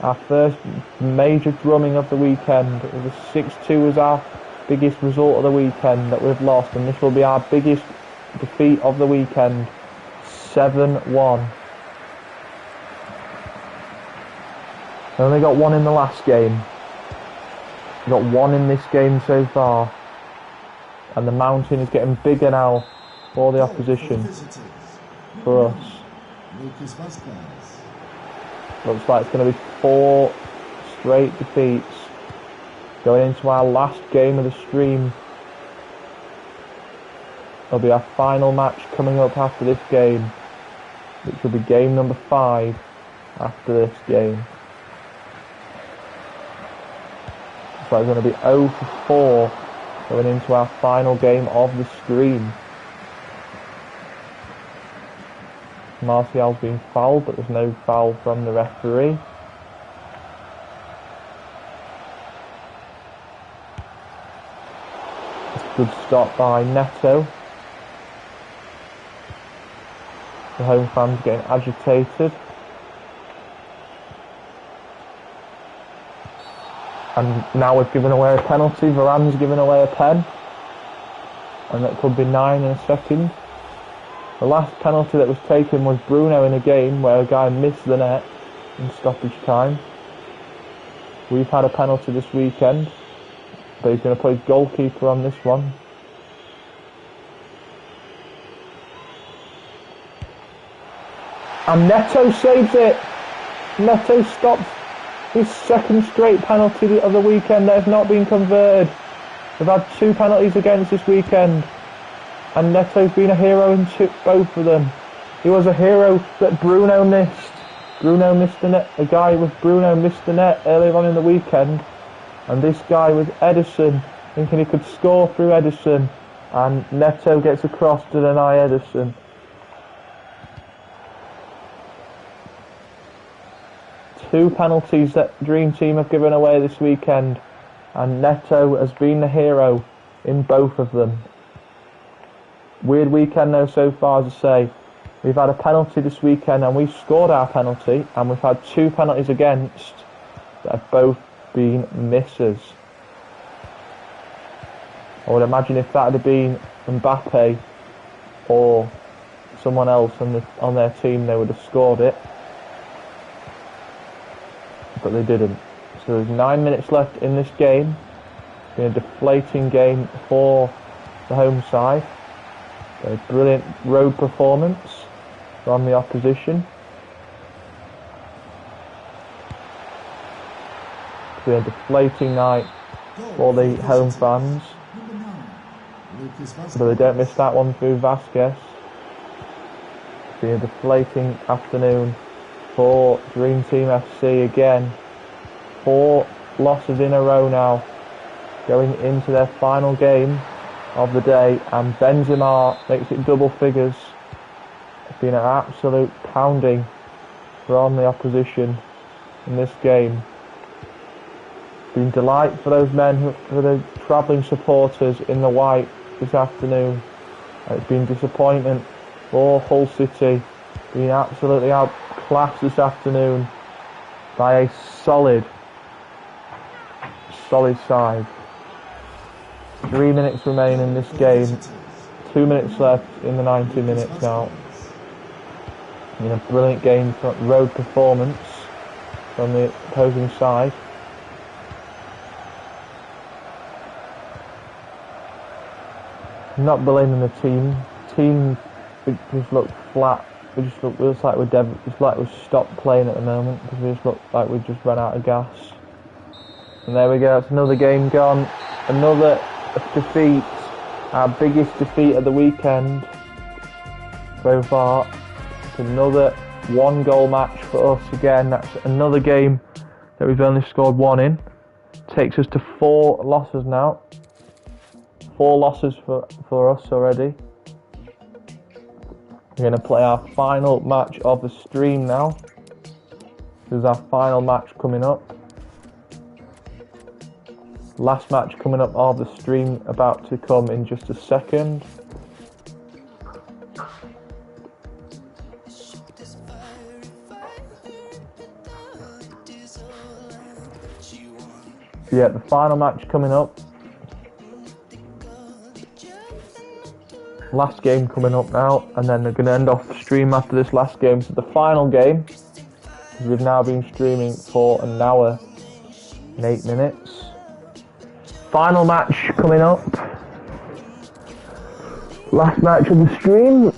Our first major drumming of the weekend. It was 6-2 was our biggest result of the weekend that we've lost, and this will be our biggest defeat of the weekend. 7-1. We only got 1 in the last game. We got 1 in this game so far. And the mountain is getting bigger now for the opposition. For us. Looks like it's going to be 4 straight defeats. Going into our last game of the stream. It'll be our final match coming up after this game, which will be game number 5 after this game. So it's going to be 0 for 4 going into our final game of the stream. Martial's been fouled, but there's no foul from the referee. Good stop by Neto. The home fans getting agitated. And now we've given away a penalty. Varane's given away a pen. And that could be 9 in a second. The last penalty that was taken was Bruno in a game where a guy missed the net in stoppage time. We've had a penalty this weekend, but he's going to put his goalkeeper on this one. And Neto saves it. Neto stops his second straight penalty of the weekend that has not been converted. We've had 2 penalties against this weekend, and Neto's been a hero in both of them. He was a hero that Bruno missed. Bruno missed the net. A guy with Bruno missed the net earlier on in the weekend, and this guy was Edison, thinking he could score through Edison, and Neto gets across to deny Edison. 2 penalties that Dream Team have given away this weekend, and Neto has been the hero in both of them. Weird weekend though so far, as I say. We've had a penalty this weekend and we've scored our penalty, and we've had 2 penalties against that have both been misses. I would imagine if that had been Mbappe or someone else on their team, they would have scored it. But they didn't. So there's 9 minutes left in this game. It's been a deflating game for the home side. A brilliant road performance from the opposition. It's been a deflating night for the home fans. But they don't miss that one through Vasquez. It's been a deflating afternoon for Dream Team FC again. 4 losses in a row now, going into their final game of the day, and Benzema makes it double figures. It's been an absolute pounding from the opposition in this game. It's been delight for those men, for the travelling supporters in the white this afternoon. And it's been disappointment for Hull City, being absolutely outclassed this afternoon by a solid side. 3 minutes remain in this game. 2 minutes left in the 90 minutes now. In a brilliant game, road performance from the opposing side. Not blaming the team. Team just look flat. We just looks like we've stopped playing at the moment, because we just look like we've just run out of gas. And there we go. It's another game gone. Another defeat. Our biggest defeat of the weekend so far. It's another 1-goal match for us again. That's another game that we've only scored 1 in. Takes us to 4 losses now. 4 losses for us already. We're going to play our final match of the stream now. This is our final match coming up. Last match coming up of the stream, about to come in just a second. Yeah, the final match coming up. Last game coming up now, and then they're going to end off the stream after this last game. So the final game, because we've now been streaming for an hour and 8 minutes. Final match coming up. Last match of the stream.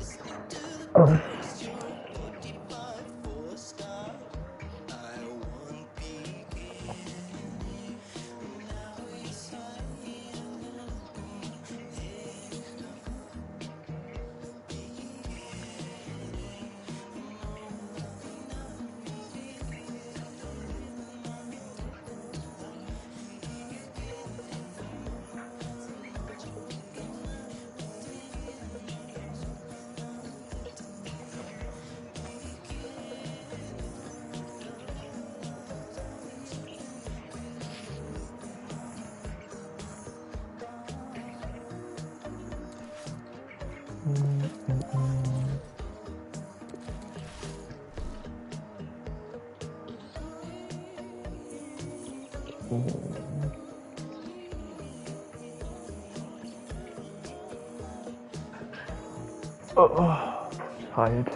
Oh, tired.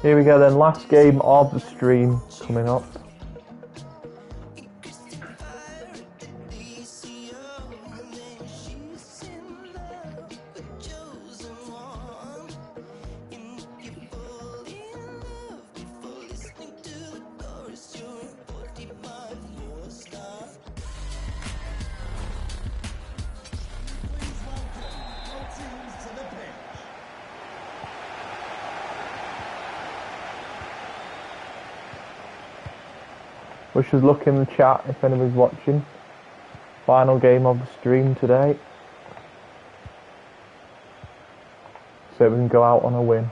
Here we go then, last game of the stream coming up. Wish us luck in the chat if anybody's watching. Final game of the stream today. So we can go out on a win.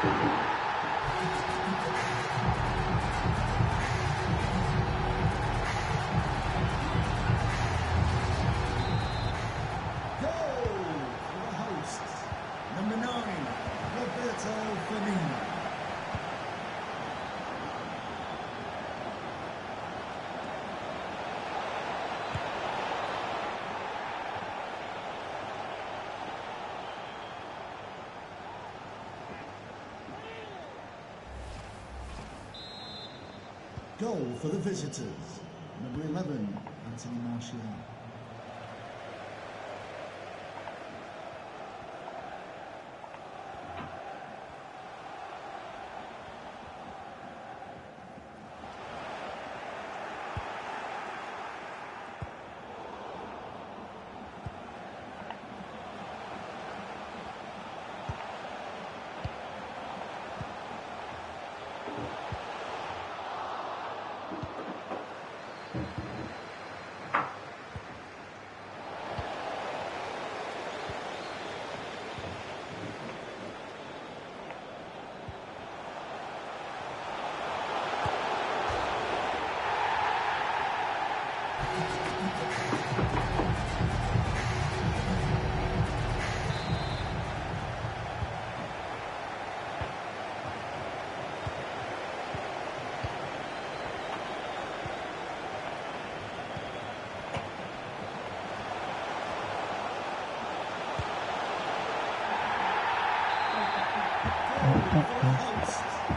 Goal for the visitors, number 11, Anthony Martial.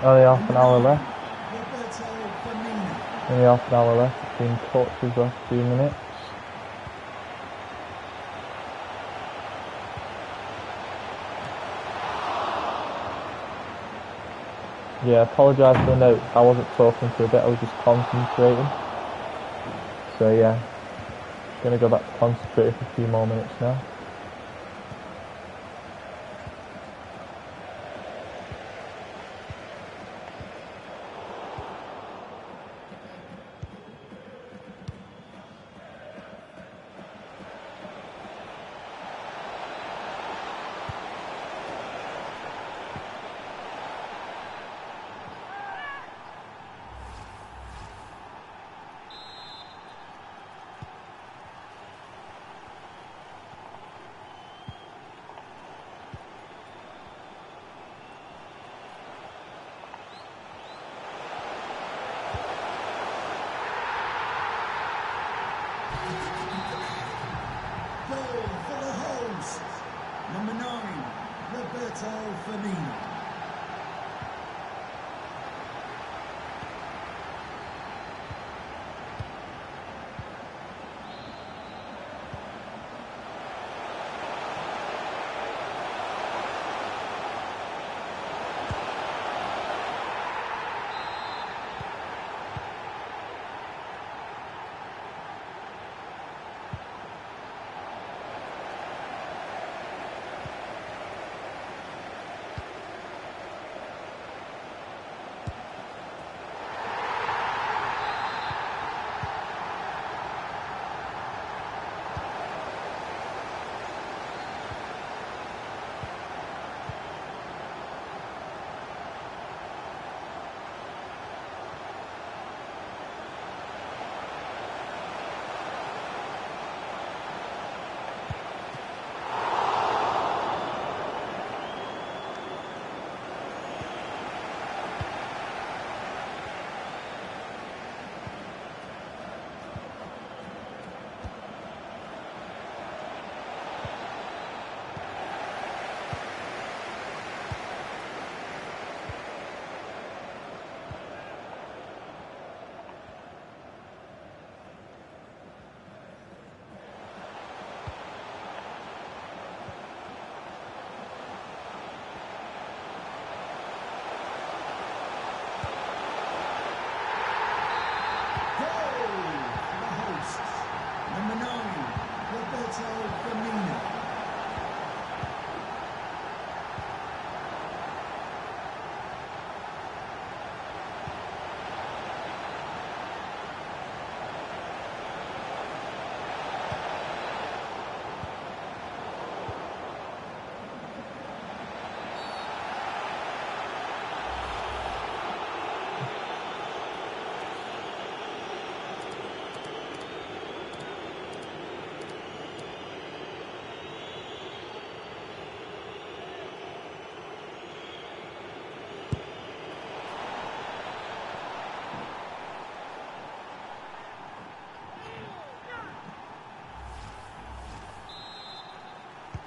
Only half an hour left. Only half an hour left between touches last few minutes. Yeah, apologise for the note. I wasn't talking for a bit, I was just concentrating. So yeah, gonna go back to concentrating for a few more minutes now.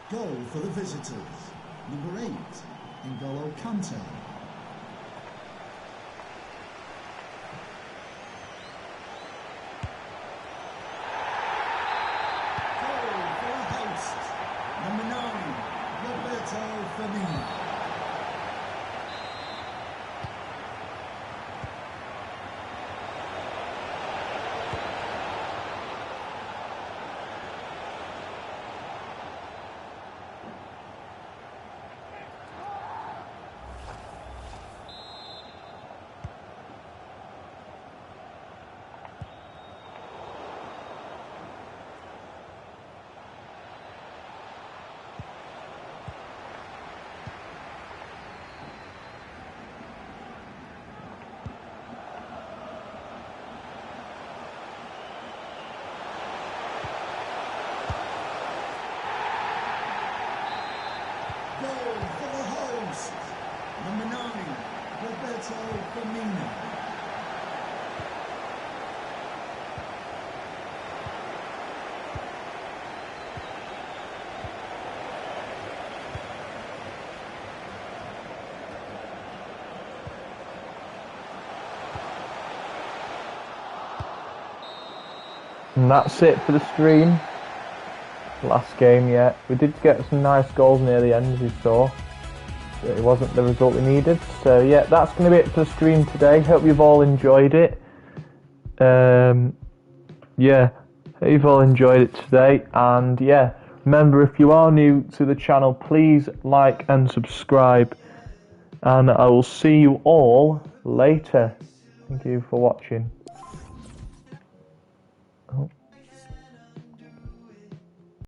Goal for the visitors. Number 8, N'Golo Kante. Goal for the host. Number 9, Roberto Firmino. Goal for the host. Number 9, Roberto Firmino. And that's it for the stream. Last game yet. We did get some nice goals near the end, as you saw. But it wasn't the result we needed. So yeah, that's going to be it for the stream today. Hope you've all enjoyed it. Yeah, hope you've all enjoyed it today. And yeah, remember, if you are new to the channel, please like and subscribe. And I will see you all later. Thank you for watching.